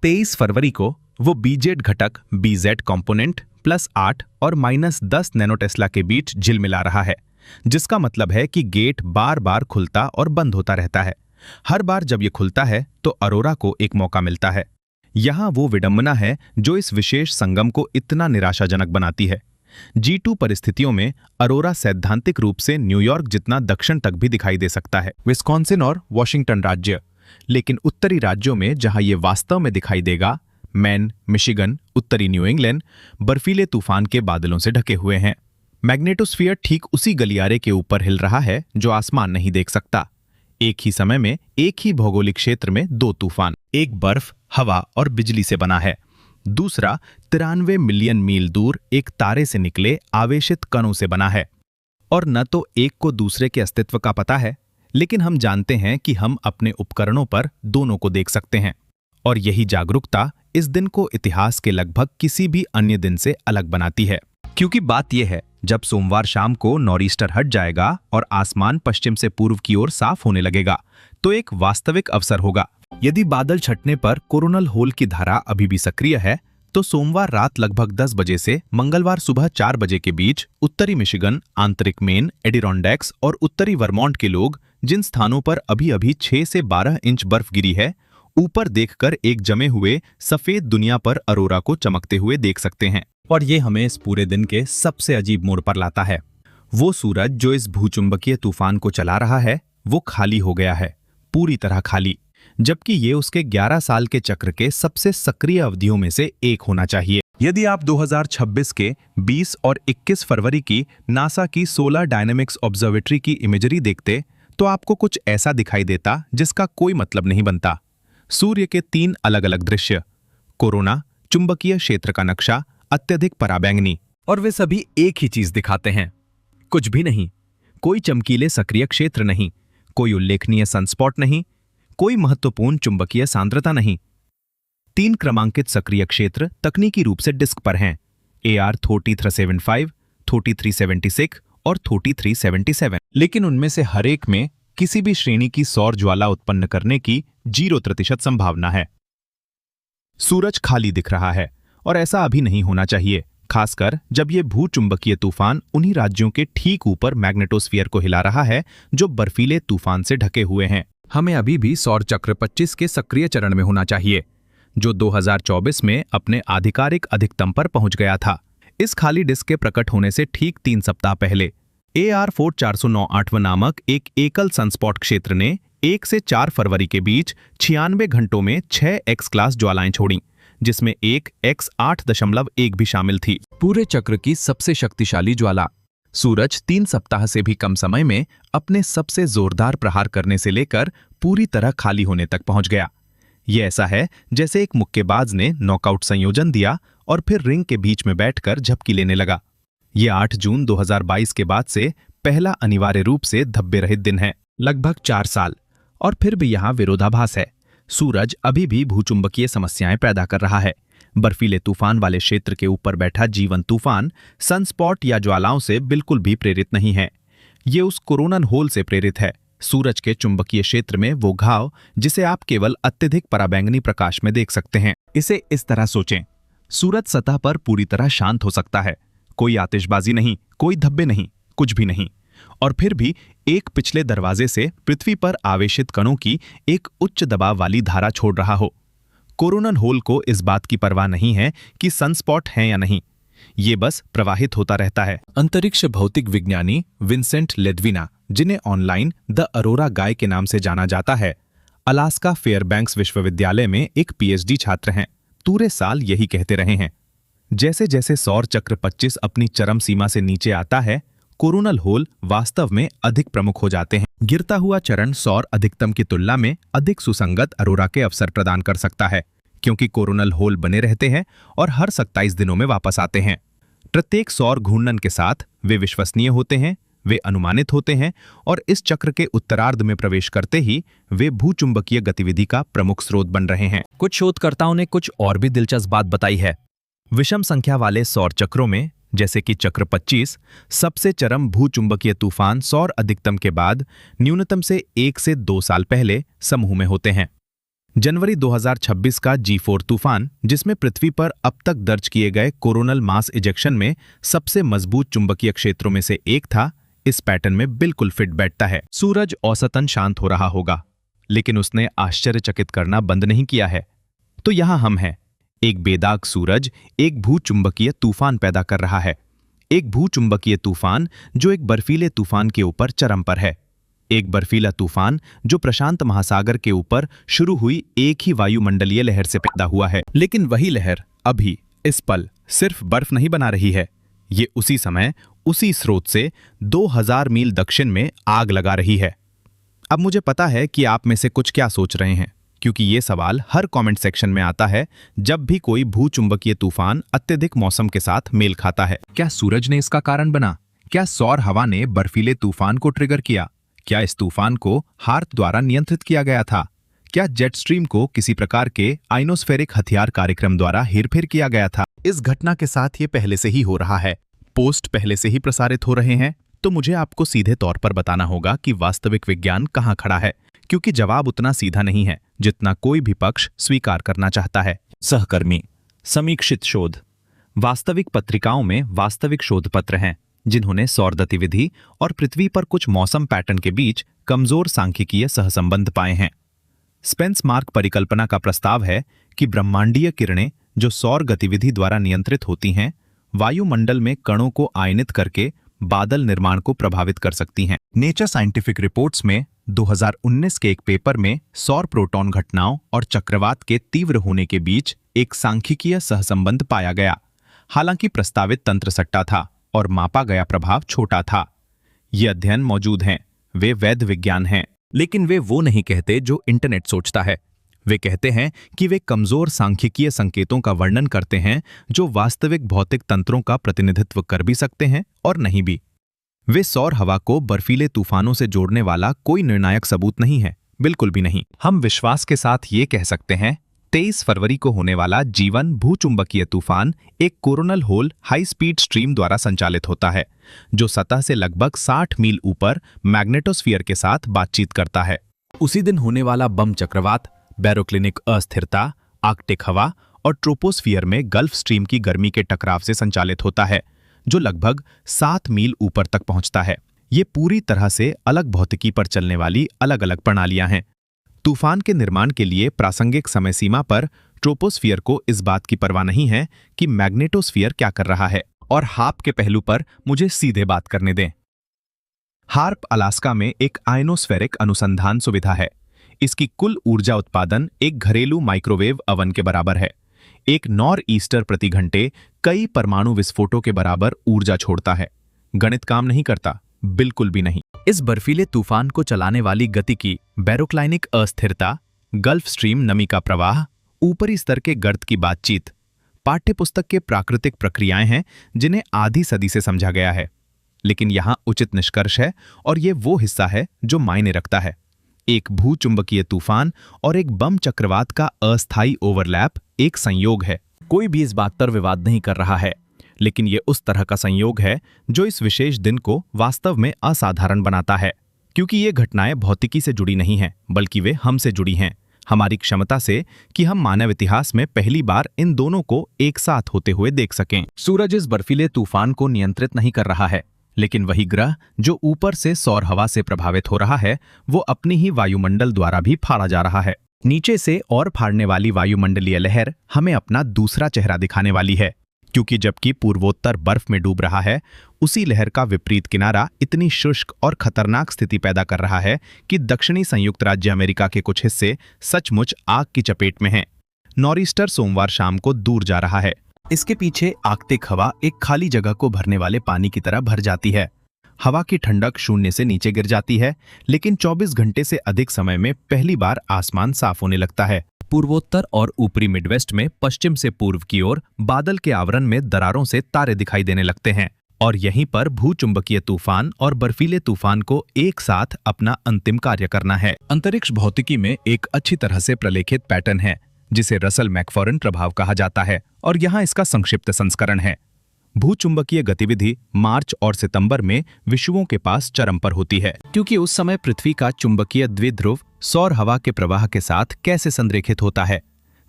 23 फरवरी को वो बीजेड घटक बीजेड कंपोनेंट +8 और -10 नैनोटेस्ला के बीच झिलमिला रहा है, जिसका मतलब है कि गेट बार बार खुलता और बंद होता रहता है। हर बार जब ये खुलता है तो अरोरा को एक मौका मिलता है। यहाँ वो विडंबना है जो इस विशेष संगम को इतना निराशाजनक बनाती है। G2 परिस्थितियों में अरोरा सैद्धांतिक रूप से न्यूयॉर्क जितना दक्षिण तक भी दिखाई दे सकता है, विस्कॉन्सिन और वॉशिंगटन राज्य। लेकिन उत्तरी राज्यों में जहां ये वास्तव में दिखाई देगा, मैन, मिशिगन, उत्तरी न्यू इंग्लैंड बर्फीले तूफान के बादलों से ढके हुए हैं। मैग्नेटोस्फीयर ठीक उसी गलियारे के ऊपर हिल रहा है जो आसमान नहीं देख सकता। एक ही समय में एक ही भौगोलिक क्षेत्र में दो तूफान, एक बर्फ, हवा और बिजली से बना है, दूसरा 93 मिलियन मील दूर एक तारे से निकले आवेशित कणों से बना है। और न तो एक को दूसरे के अस्तित्व का पता है, लेकिन हम जानते हैं कि हम अपने उपकरणों पर दोनों को देख सकते हैं। और यही जागरूकता इस दिन को इतिहास के लगभग किसी भी अन्य दिन से अलग बनाती है। क्योंकि बात यह है, जब सोमवार शाम को नॉरीस्टर हट जाएगा और आसमान पश्चिम से पूर्व की ओर साफ होने लगेगा, तो एक वास्तविक अवसर होगा। यदि बादल छटने पर कोरोनल होल की धारा अभी भी सक्रिय है, तो सोमवार रात लगभग 10 बजे से मंगलवार सुबह 4 बजे के बीच उत्तरी मिशिगन, आंतरिक मेन, एडिरोंडेक्स और उत्तरी वर्मोंट के लोग जिन स्थानों पर अभी अभी 6 से 12 इंच बर्फ गिरी है, ऊपर देखकर एक जमे हुए सफेद दुनिया पर अरोरा को चमकते हुए देख सकते हैं। और ये हमें इस पूरे दिन के सबसे अजीब मोड़ पर लाता है। वो सूरज जो इस भूचुंबकीय तूफान को चला रहा है, वो खाली हो गया है, पूरी तरह खाली, जबकि ये उसके 11 साल के चक्र के सबसे सक्रिय अवधियों में से एक होना चाहिए। यदि आप 2026 के 20 और 21 फरवरी की नासा की सोलर डायनेमिक्स ऑब्जर्वेटरी की इमेजरी देखते, तो आपको कुछ ऐसा दिखाई देता जिसका कोई मतलब नहीं बनता। सूर्य के 3 अलग अलग दृश्य, कोरोना, चुंबकीय क्षेत्र का नक्शा, अत्यधिक पराबैंगनी, और वे सभी एक ही चीज दिखाते हैं, कुछ भी नहीं। कोई चमकीले सक्रिय क्षेत्र नहीं, कोई उल्लेखनीय सनस्पॉट नहीं, कोई महत्वपूर्ण चुंबकीय सांद्रता नहीं। 3 क्रमांकित सक्रिय क्षेत्र तकनीकी रूप से डिस्क पर हैं, AR 3375, 3376 और 3377, लेकिन उनमें से हर एक में किसी भी श्रेणी की सौर ज्वाला उत्पन्न करने की 0% संभावना है। सूरज खाली दिख रहा है, और ऐसा अभी नहीं होना चाहिए, खासकर जब ये भूचुंबकीय तूफान उन्हीं राज्यों के ठीक ऊपर मैग्नेटोस्फीयर को हिला रहा है जो बर्फीले तूफान से ढके हुए हैं। हमें अभी भी सौर चक्र 25 के सक्रिय चरण में होना चाहिए, जो 2024 में अपने आधिकारिक अधिकतम पर पहुंच गया था। इस खाली डिस्क के प्रकट होने से ठीक 3 सप्ताह पहले AR 4498 नामक एक एकल सनस्पॉट क्षेत्र ने 1 से 4 फरवरी के बीच 96 घंटों में 6 एक्स क्लास ज्वालाएं छोड़ी, जिसमें एक X8.1 भी शामिल थी। पूरे चक्र की सबसे शक्तिशाली ज्वाला। सूरज 3 सप्ताह से भी कम समय में अपने सबसे जोरदार प्रहार करने से लेकर पूरी तरह खाली होने तक पहुंच गया। ये ऐसा है जैसे एक मुक्केबाज ने नॉकआउट संयोजन दिया और फिर रिंग के बीच में बैठकर झपकी लेने लगा। ये 8 जून 2022 के बाद से पहला अनिवार्य रूप से धब्बे रहित दिन है, लगभग 4 साल। और फिर भी यहाँ विरोधाभास है। सूरज अभी भी भूचुंबकीय समस्याएं पैदा कर रहा है। बर्फीले तूफान वाले क्षेत्र के ऊपर बैठा जीवन तूफान सनस्पॉट या ज्वालाओं से बिल्कुल भी प्रेरित नहीं है। ये उस कोरोनल होल से प्रेरित है, सूरज के चुंबकीय क्षेत्र में वो घाव जिसे आप केवल अत्यधिक पराबैंगनी प्रकाश में देख सकते हैं। इसे इस तरह सोचें, सूरज सतह पर पूरी तरह शांत हो सकता है, कोई आतिशबाजी नहीं, कोई धब्बे नहीं, कुछ भी नहीं, और फिर भी एक पिछले दरवाजे से पृथ्वी पर आवेशित कणों की एक उच्च दबाव वाली धारा छोड़ रहा हो। कोरोनल होल को इस बात की परवाह नहीं है कि सनस्पॉट हैं या नहीं, ये बस प्रवाहित होता रहता है। अंतरिक्ष भौतिक विज्ञानी विंसेंट लेडविना, जिन्हें ऑनलाइन द अरोरा गाय के नाम से जाना जाता है, अलास्का फेयरबैंक्स विश्वविद्यालय में एक PhD छात्र हैं, पूरे साल यही कहते रहे हैं। जैसे जैसे सौर चक्र 25 अपनी चरम सीमा से नीचे आता है, कोरोनल होल वास्तव में अधिक प्रमुख हो जाते हैं। गिरता हुआ चरण सौर अधिकतम की तुलना में अधिक सुसंगत अरोरा के अवसर प्रदान कर सकता है, क्योंकि कोरोनल होल बने रहते हैं और हर 27 दिनों में वापस आते हैं। प्रत्येक सौर घूर्णन के साथ वे विश्वसनीय होते हैं, वे अनुमानित होते हैं और इस चक्र के उत्तरार्ध में प्रवेश करते ही वे भूचुंबकीय गतिविधि का प्रमुख स्रोत बन रहे हैं। कुछ शोधकर्ताओं ने कुछ और भी दिलचस्प बात बताई है। विषम संख्या वाले सौर चक्रों में, जैसे कि चक्र 25, सबसे चरम भूचुंबकीय तूफान सौर अधिकतम के बाद न्यूनतम से 1 से 2 साल पहले समूह में होते हैं। जनवरी 2026 का G4 तूफान, जिसमें पृथ्वी पर अब तक दर्ज किए गए कोरोनल मास इजेक्शन में सबसे मजबूत चुंबकीय क्षेत्रों में से एक था, इस पैटर्न में बिल्कुल फिट बैठता है। सूरज औसतन शांत हो रहा होगा, लेकिन उसने आश्चर्यचकित करना बंद नहीं किया है। तो यहां हम हैं, एक बेदाग सूरज एक भूचुंबकीय तूफान पैदा कर रहा है। एक भूचुंबकीय तूफान जो एक बर्फीले तूफान के ऊपर चरम पर है। एक बर्फीला तूफान जो प्रशांत महासागर के ऊपर शुरू हुई एक ही वायुमंडलीय लहर से पैदा हुआ है। लेकिन वही लहर अभी इस पल सिर्फ बर्फ नहीं बना रही है, ये उसी समय उसी स्रोत से 2000 मील दक्षिण में आग लगा रही है। अब मुझे पता है कि आप में से कुछ क्या सोच रहे हैं, क्योंकि ये सवाल हर कमेंट सेक्शन में आता है जब भी कोई भूचुंबकीय तूफान अत्यधिक मौसम के साथ मेल खाता है। क्या सूरज ने इसका कारण बना? क्या सौर हवा ने बर्फीले तूफान को ट्रिगर किया? क्या इस तूफान को हार्प द्वारा नियंत्रित किया गया था? क्या जेट स्ट्रीम को किसी प्रकार के आइनोस्फेरिक हथियार कार्यक्रम द्वारा हेरफेर किया गया था? इस घटना के साथ ये पहले से ही हो रहा है, पोस्ट पहले से ही प्रसारित हो रहे हैं, तो मुझे आपको सीधे तौर पर बताना होगा कि वास्तविक विज्ञान कहां खड़ा है, क्योंकि जवाब उतना सीधा नहीं है जितना कोई भी पक्ष स्वीकार करना चाहता है। सहकर्मी, समीक्षित शोध। वास्तविक पत्रिकाओं में वास्तविक शोध पत्र हैं जिन्होंने सौर गतिविधि और पृथ्वी पर कुछ मौसम पैटर्न के बीच कमजोर सांख्यिकीय सहसंबंध पाए हैं। स्पेंस मार्क परिकल्पना का प्रस्ताव है कि ब्रह्मांडीय किरणें जो सौर गतिविधि द्वारा नियंत्रित होती हैं, वायुमंडल में कणों को आयनित करके बादल निर्माण को प्रभावित कर सकती हैं। नेचर साइंटिफिक रिपोर्ट्स में 2019 के एक पेपर में सौर प्रोटॉन घटनाओं और चक्रवात के तीव्र होने के बीच एक सांख्यिकीय सहसंबंध पाया गया। हालांकि प्रस्तावित तंत्र सट्टा था और मापा गया प्रभाव छोटा था। ये अध्ययन मौजूद हैं, वे वैध विज्ञान हैं, लेकिन वे वो नहीं कहते जो इंटरनेट सोचता है। वे कहते हैं कि वे कमजोर सांख्यिकीय संकेतों का वर्णन करते हैं जो वास्तविक भौतिक तंत्रों का प्रतिनिधित्व कर भी सकते हैं और नहीं भी। वे सौर हवा को बर्फीले तूफानों से जोड़ने वाला कोई निर्णायक सबूत नहीं है, बिल्कुल भी नहीं। हम विश्वास के साथ ये कह सकते हैं 23 फरवरी को होने वाला G1 भूचुंबकीय तूफान एक coronal hole high speed stream द्वारा संचालित होता है, जो सतह से लगभग 60 मील ऊपर मैग्नेटोस्फीयर के साथ बातचीत करता है। उसी दिन होने वाला बम चक्रवात बैरोक्लिनिक अस्थिरता, आर्कटिक हवा और ट्रोपोस्फियर में गल्फ स्ट्रीम की गर्मी के टकराव से संचालित होता है, जो लगभग 7 मील ऊपर तक पहुंचता है। ये पूरी तरह से अलग भौतिकी पर चलने वाली अलग अलग प्रणालियां हैं। तूफान के निर्माण के लिए प्रासंगिक समय सीमा पर ट्रोपोस्फियर को इस बात की परवाह नहीं है कि मैग्नेटोस्फीयर क्या कर रहा है। और हार्प के पहलू पर मुझे सीधे बात करने दें। हार्प अलास्का में एक आयनोस्फेरिक अनुसंधान सुविधा है। इसकी कुल ऊर्जा उत्पादन एक घरेलू माइक्रोवेव अवन के बराबर है। एक नॉर ईस्टर प्रति घंटे कई परमाणु विस्फोटों के बराबर ऊर्जा छोड़ता है। गणित काम नहीं करता, बिल्कुल भी नहीं। इस बर्फीले तूफान को चलाने वाली गतिकी, बैरोक्लाइनिक अस्थिरता, गल्फ स्ट्रीम नमी का प्रवाह, ऊपरी स्तर के गर्त की बातचीत पाठ्यपुस्तक के प्राकृतिक प्रक्रियाएं हैं जिन्हें आधी सदी से समझा गया है। लेकिन यहां उचित निष्कर्ष है और ये वो हिस्सा है जो मायने रखता है। एक भूचुंबकीय तूफान और एक बम चक्रवात का अस्थायी ओवरलैप एक संयोग है। कोई भी इस बात पर विवाद नहीं कर रहा है, लेकिन ये उस तरह का संयोग है जो इस विशेष दिन को वास्तव में असाधारण बनाता है, क्योंकि ये घटनाएं भौतिकी से जुड़ी नहीं हैं, बल्कि वे हमसे जुड़ी हैं, हमारी क्षमता से कि हम मानव इतिहास में पहली बार इन दोनों को एक साथ होते हुए देख सकें। सूरज इस बर्फीले तूफान को नियंत्रित नहीं कर रहा है, लेकिन वही ग्रह जो ऊपर से सौर हवा से प्रभावित हो रहा है, वो अपनी ही वायुमंडल द्वारा भी फाड़ा जा रहा है। नीचे से और फाड़ने वाली वायुमंडलीय लहर हमें अपना दूसरा चेहरा दिखाने वाली है, क्योंकि जबकि पूर्वोत्तर बर्फ में डूब रहा है, उसी लहर का विपरीत किनारा इतनी शुष्क और खतरनाक स्थिति पैदा कर रहा है कि दक्षिणी संयुक्त राज्य अमेरिका के कुछ हिस्से सचमुच आग की चपेट में हैं। नॉरिस्टर सोमवार शाम को दूर जा रहा है। इसके पीछे आर्कटिक हवा एक खाली जगह को भरने वाले पानी की तरह भर जाती है। हवा की ठंडक शून्य से नीचे गिर जाती है, लेकिन 24 घंटे से अधिक समय में पहली बार आसमान साफ होने लगता है। पूर्वोत्तर और ऊपरी मिडवेस्ट में पश्चिम से पूर्व की ओर बादल के आवरण में दरारों से तारे दिखाई देने लगते हैं। और यहीं पर भूचुंबकीय तूफान और बर्फीले तूफान को एक साथ अपना अंतिम कार्य करना है। अंतरिक्ष भौतिकी में एक अच्छी तरह से प्रलेखित पैटर्न है जिसे रसल मैकफॉरन प्रभाव कहा जाता है और यहाँ इसका संक्षिप्त संस्करण है। भूचुंबकीय गतिविधि मार्च और सितंबर में विषुवों के पास चरम पर होती है, क्योंकि उस समय पृथ्वी का चुंबकीय द्विध्रुव सौर हवा के प्रवाह के साथ कैसे संरेखित होता है।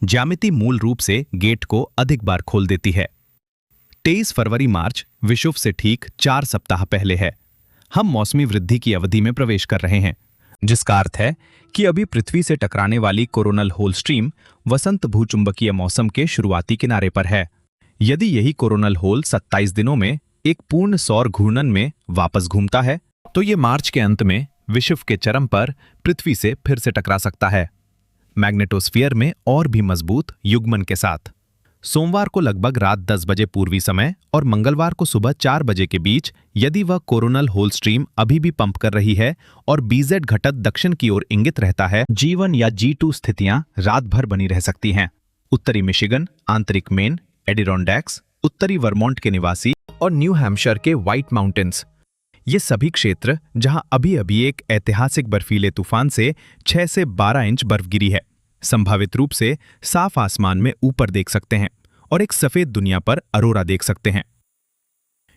ज्यामिति मूल रूप से गेट को अधिक बार खोल देती है। 23 फरवरी मार्च विषुव से ठीक 4 सप्ताह पहले है। हम मौसमी वृद्धि की अवधि में प्रवेश कर रहे हैं, जिसका अर्थ है कि अभी पृथ्वी से टकराने वाली कोरोनल होल स्ट्रीम वसंत भूचुंबकीय मौसम के शुरुआती किनारे पर है। यदि यही कोरोनल होल 27 दिनों में एक पूर्ण सौर घूर्णन में वापस घूमता है तो ये मार्च के अंत में विषुव के चरम पर पृथ्वी से फिर से टकरा सकता है, मैग्नेटोस्फीयर में और भी मजबूत युग्मन के साथ। सोमवार को लगभग रात 10 बजे पूर्वी समय और मंगलवार को सुबह 4 बजे के बीच यदि वह कोरोनल होल स्ट्रीम अभी भी पंप कर रही है और बीजेड घटक दक्षिण की ओर इंगित रहता है, G1 या G2 स्थितियां रात भर बनी रह सकती हैं। उत्तरी मिशिगन, आंतरिक मेन, एडिरोंडैक्स, उत्तरी वर्मोंट के निवासी और न्यू हैम्पशायर के व्हाइट माउंटेन्स, ये सभी क्षेत्र जहां अभी अभी एक ऐतिहासिक बर्फीले तूफान से 6 से 12 इंच बर्फ गिरी है, संभावित रूप से साफ आसमान में ऊपर देख सकते हैं और एक सफेद दुनिया पर अरोरा देख सकते हैं।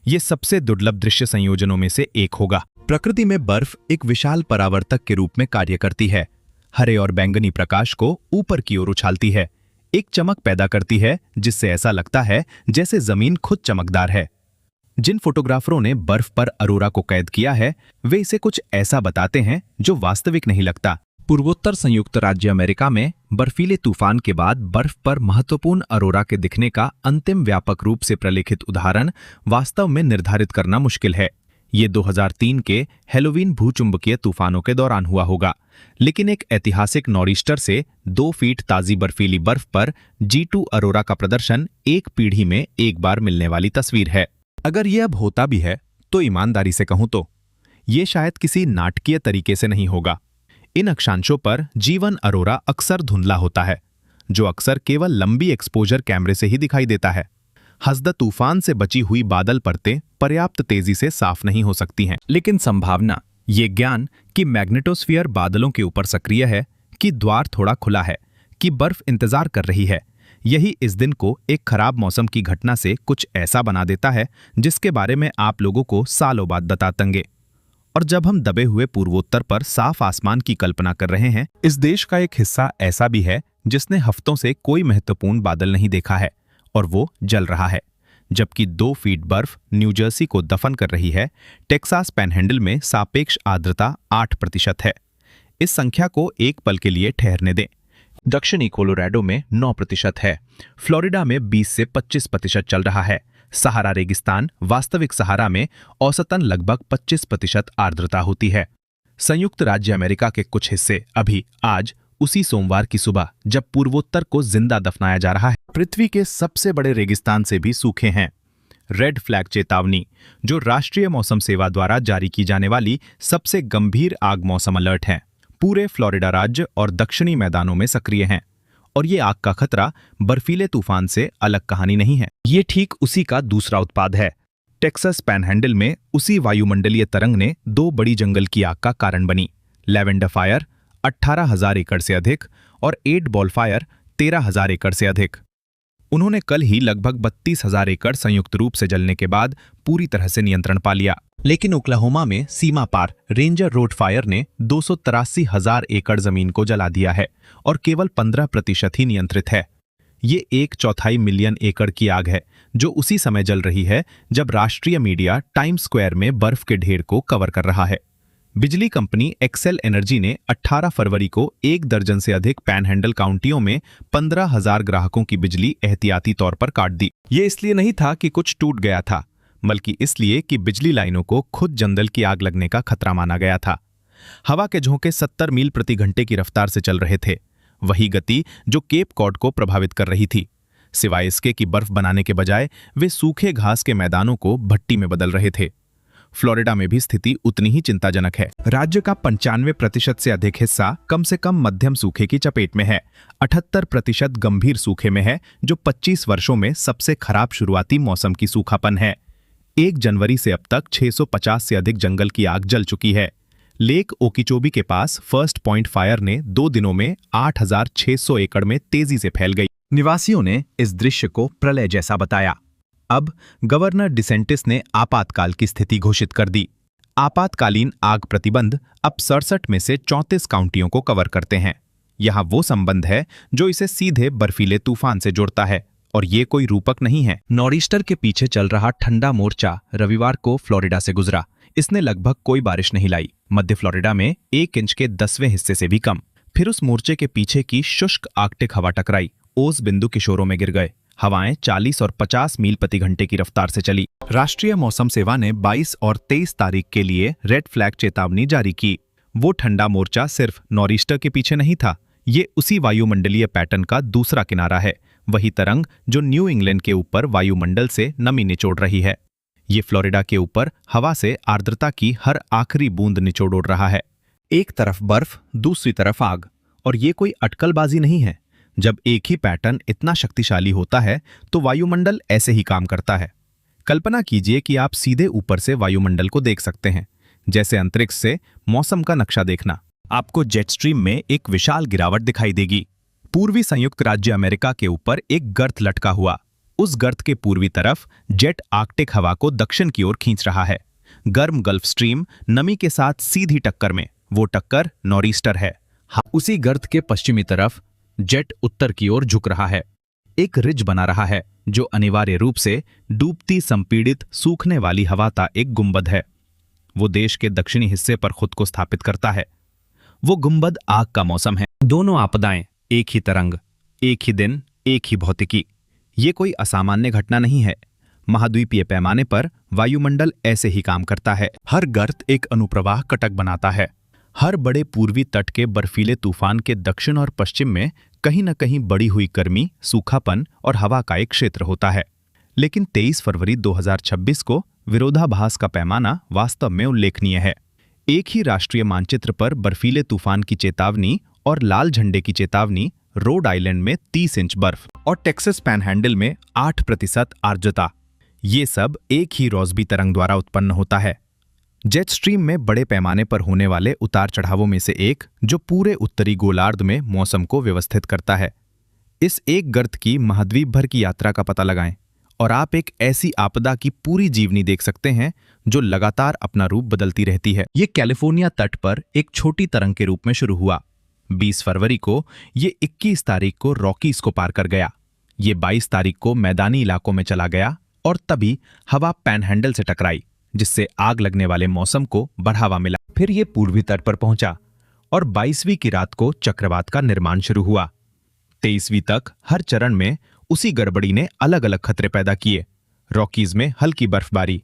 ये सबसे दुर्लभ दृश्य संयोजनों में से एक होगा। प्रकृति में बर्फ एक विशाल परावर्तक के रूप में कार्य करती है। हरे और बैंगनी प्रकाश को ऊपर की ओर उछालती है, एक चमक पैदा करती है जिससे ऐसा लगता है जैसे जमीन खुद चमकदार है। जिन फोटोग्राफरों ने बर्फ पर अरोरा को कैद किया है वे इसे कुछ ऐसा बताते हैं जो वास्तविक नहीं लगता। पूर्वोत्तर संयुक्त राज्य अमेरिका में बर्फीले तूफान के बाद बर्फ पर महत्वपूर्ण अरोरा के दिखने का अंतिम व्यापक रूप से प्रलेखित उदाहरण वास्तव में निर्धारित करना मुश्किल है। ये 2003 के हेलोवीन भूचुंबकीय तूफानों के दौरान हुआ होगा, लेकिन एक ऐतिहासिक नॉरिस्टर से 2 फीट ताजी बर्फीली बर्फ पर G2 अरोरा का प्रदर्शन एक पीढ़ी में एक बार मिलने वाली तस्वीर है। अगर यह अब होता भी है तो ईमानदारी से कहूं तो ये शायद किसी नाटकीय तरीके से नहीं होगा। इन अक्षांशों पर G1 अरोरा अक्सर धुंधला होता है, जो अक्सर केवल लंबी एक्सपोजर कैमरे से ही दिखाई देता है। हसद तूफान से बची हुई बादल परतें पर्याप्त तेजी से साफ नहीं हो सकती हैं, लेकिन संभावना, ये ज्ञान कि मैग्नेटोस्फीयर बादलों के ऊपर सक्रिय है, कि द्वार थोड़ा खुला है, कि बर्फ इंतजार कर रही है, यही इस दिन को एक खराब मौसम की घटना से कुछ ऐसा बना देता है जिसके बारे में आप लोगों को सालों बाद बतातेंगे। और जब हम दबे हुए पूर्वोत्तर पर साफ आसमान की कल्पना कर रहे हैं, इस देश का एक हिस्सा ऐसा भी है जिसने हफ्तों से कोई महत्वपूर्ण बादल नहीं देखा है और वो जल रहा है, जबकि 2 फीट बर्फ न्यू जर्सी को दफन कर रही है। टेक्सास पैनहैंडल में सापेक्ष आर्द्रता 8% है। इस संख्या को एक पल के लिए ठहरने दें। दक्षिणी कोलोराडो में 9% है। फ्लोरिडा में 20 से 25% चल रहा है। सहारा रेगिस्तान, वास्तविक सहारा में औसतन लगभग 25% आर्द्रता होती है। संयुक्त राज्य अमेरिका के कुछ हिस्से अभी आज उसी सोमवार की सुबह, जब पूर्वोत्तर को जिंदा दफनाया जा रहा है, पृथ्वी के सबसे बड़े रेगिस्तान से भी सूखे हैं। रेड फ्लैग चेतावनी, जो राष्ट्रीय मौसम सेवा द्वारा जारी की जाने वाली सबसे गंभीर आग मौसम अलर्ट है, पूरे फ्लोरिडा राज्य और दक्षिणी मैदानों में सक्रिय हैं। और ये आग का खतरा बर्फीले तूफान से अलग कहानी नहीं है, ये ठीक उसी का दूसरा उत्पाद है। टेक्सास पैनहैंडल में उसी वायुमंडलीय तरंग ने 2 बड़ी जंगल की आग का कारण बनी। लेवेंडर फायर 18,000 एकड़ से अधिक और 8 बॉल फायर 13,000 एकड़ से अधिक। उन्होंने कल ही लगभग 32,000 एकड़ संयुक्त रूप से जलने के बाद पूरी तरह से नियंत्रण पा लिया। लेकिन ओक्लाहोमा में सीमा पार रेंजर रोड फायर ने 283,000 एकड़ जमीन को जला दिया है और केवल 15% ही नियंत्रित है। ये 1/4 मिलियन एकड़ की आग है जो उसी समय जल रही है जब राष्ट्रीय मीडिया टाइम स्क्वायर में बर्फ के ढेर को कवर कर रहा है। बिजली कंपनी एक्सेल एनर्जी ने 18 फरवरी को 1 दर्जन से अधिक पैनहैंडल काउंटियों में 15,000 ग्राहकों की बिजली एहतियाती तौर पर काट दी। ये इसलिए नहीं था कि कुछ टूट गया था, बल्कि इसलिए कि बिजली लाइनों को खुद जंगल की आग लगने का खतरा माना गया था। हवा के झोंके 70 मील प्रति घंटे की रफ्तार से चल रहे थे, वही गति जो केप कॉड को प्रभावित कर रही थी। सिवाय इसके कि बर्फ बनाने के बजाय वे सूखे घास के मैदानों को भट्टी में बदल रहे थे। फ्लोरिडा में भी स्थिति उतनी ही चिंताजनक है। राज्य का 95% से अधिक हिस्सा कम से कम मध्यम सूखे की चपेट में है। 78% गंभीर सूखे में है, जो 25 वर्षों में सबसे खराब शुरुआती मौसम की सूखापन है। 1 जनवरी से अब तक 650 से अधिक जंगल की आग जल चुकी है। लेक ओकीचोबी के पास फर्स्ट पॉइंट फायर ने 2 दिनों में 8,600 एकड़ में तेजी से फैल गई। निवासियों ने इस दृश्य को प्रलय जैसा बताया। अब गवर्नर डिसेंटिस ने आपातकाल की स्थिति घोषित कर दी। आपातकालीन आग प्रतिबंध अब 67 में से 34 काउंटियों को कवर करते हैं। यहाँ वो संबंध है जो इसे सीधे बर्फीले तूफान से जोड़ता है, और ये कोई रूपक नहीं है। नॉरिस्टर के पीछे चल रहा ठंडा मोर्चा रविवार को फ्लोरिडा से गुजरा। इसने लगभग कोई बारिश नहीं लाई, मध्य फ्लोरिडा में 1 इंच के 10वें हिस्से से भी कम। फिर उस मोर्चे के पीछे की शुष्क आर्कटिक हवा टकराई, ओस बिंदु किशोरों में गिर गए। हवाएं 40 और 50 मील प्रति घंटे की रफ्तार से चली। राष्ट्रीय मौसम सेवा ने 22 और 23 तारीख के लिए रेड फ्लैग चेतावनी जारी की। वो ठंडा मोर्चा सिर्फ नॉरिस्टर के पीछे नहीं था, ये उसी वायुमंडलीय पैटर्न का दूसरा किनारा है, वही तरंग जो न्यू इंग्लैंड के ऊपर वायुमंडल से नमी निचोड़ रही है। ये फ्लोरिडा के ऊपर हवा से आर्द्रता की हर आखिरी बूंद निचोड़ उड़ रहा है। एक तरफ बर्फ, दूसरी तरफ आग, और ये कोई अटकलबाजी नहीं है। जब एक ही पैटर्न इतना शक्तिशाली होता है तो वायुमंडल ऐसे ही काम करता है। कल्पना कीजिए कि आप सीधे ऊपर से वायुमंडल को देख सकते हैं, जैसे अंतरिक्ष से मौसम का नक्शा देखना। आपको जेट स्ट्रीम में एक विशाल गिरावट दिखाई देगी। पूर्वी संयुक्त राज्य अमेरिका के ऊपर एक गर्त लटका हुआ। उस गर्त के पूर्वी तरफ जेट आर्कटिक हवा को दक्षिण की ओर खींच रहा है। गर्म गल्फ स्ट्रीम नमी के साथ सीधी टक्कर में, वो टक्कर नॉरिस्टर है। उसी गर्त के पश्चिमी तरफ जेट उत्तर की ओर झुक रहा है, एक रिज बना रहा है जो अनिवार्य रूप से डूबती, संपीड़ित, सूखने वाली हवा का एक गुंबद है। वो देश के दक्षिणी हिस्से पर खुद को स्थापित करता है। वो गुंबद आग का मौसम है। दोनों आपदाएं, एक ही तरंग, एक ही दिन, एक ही भौतिकी। ये कोई असामान्य घटना नहीं है। महाद्वीपीय पैमाने पर वायुमंडल ऐसे ही काम करता है। हर गर्त एक अनुप्रवाह कटक बनाता है। हर बड़े पूर्वी तट के बर्फीले तूफान के दक्षिण और पश्चिम में कहीं न कहीं बढ़ी हुई गर्मी, सूखापन और हवा का एक क्षेत्र होता है। लेकिन 23 फरवरी 2026 को विरोधाभास का पैमाना वास्तव में उल्लेखनीय है। एक ही राष्ट्रीय मानचित्र पर बर्फीले तूफान की चेतावनी और लाल झंडे की चेतावनी, रोड आइलैंड में 30 इंच बर्फ और टेक्सास पैनहैंडल में 8% आर्द्रता, ये सब एक ही रॉसबी तरंग द्वारा उत्पन्न होता है। जेट स्ट्रीम में बड़े पैमाने पर होने वाले उतार चढ़ावों में से एक, जो पूरे उत्तरी गोलार्ध में मौसम को व्यवस्थित करता है। इस एक गर्त की महाद्वीप भर की यात्रा का पता लगाएं और आप एक ऐसी आपदा की पूरी जीवनी देख सकते हैं जो लगातार अपना रूप बदलती रहती है। ये कैलिफोर्निया तट पर एक छोटी तरंग के रूप में शुरू हुआ। 20 फरवरी को ये 21 तारीख को रॉकीज को पार कर गया। ये 22 तारीख को मैदानी इलाकों में चला गया और तभी हवा पैनहैंडल से टकराई, जिससे आग लगने वाले मौसम को बढ़ावा मिला। फिर ये पूर्वी तट पर पहुंचा और 22वीं की रात को चक्रवात का निर्माण शुरू हुआ। 23वीं तक हर चरण में उसी गड़बड़ी ने अलग अलग खतरे पैदा किए। रॉकीज में हल्की बर्फबारी,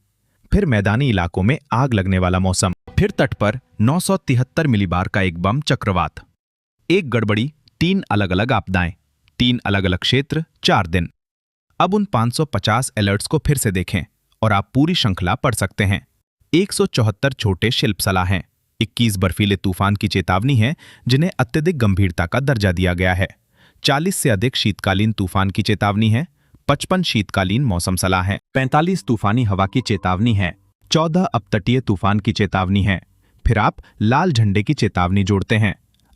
फिर मैदानी इलाकों में आग लगने वाला मौसम, फिर तट पर 973 मिलीबार का एक बम चक्रवात। एक गड़बड़ी, 3 अलग अलग आपदाएं, 3 अलग अलग क्षेत्र, 4 दिन। अब उन 550 अलर्ट्स को फिर से देखें और आप पूरी श्रृंखला पढ़ सकते हैं। 174 छोटे शिल्पसलाह हैं, 21 बर्फीले तूफान की चेतावनी है जिन्हें अत्यधिक गंभीरता का दर्जा दिया गया है। 40 से अधिक शीतकालीन तूफान की चेतावनी है, 55 शीतकालीन मौसम सलाह है, 45 तूफानी हवा की चेतावनी है, 14 अपतटीय तूफान की चेतावनी है। फिर आप लाल झंडे की चेतावनी जोड़ते हैं,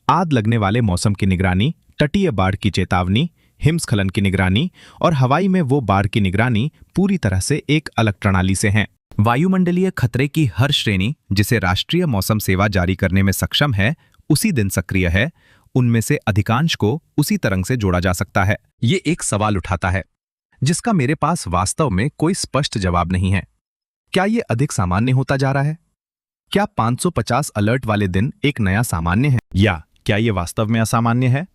आग लगने वाले मौसम की निगरानी, तटीय बाढ़ की चेतावनी, हिमस्खलन की निगरानी और हवाई में वो बाढ़ की निगरानी पूरी तरह से एक अलग प्रणाली से हैं। वायुमंडलीय खतरे की हर श्रेणी जिसे राष्ट्रीय मौसम सेवा जारी करने में सक्षम है, उसी दिन सक्रिय है। उनमें से अधिकांश को उसी तरंग से जोड़ा जा सकता है। ये एक सवाल उठाता है जिसका मेरे पास वास्तव में कोई स्पष्ट जवाब नहीं है। क्या ये अधिक सामान्य होता जा रहा है? क्या 550 अलर्ट वाले दिन एक नया सामान्य है, या क्या ये वास्तव में असामान्य है?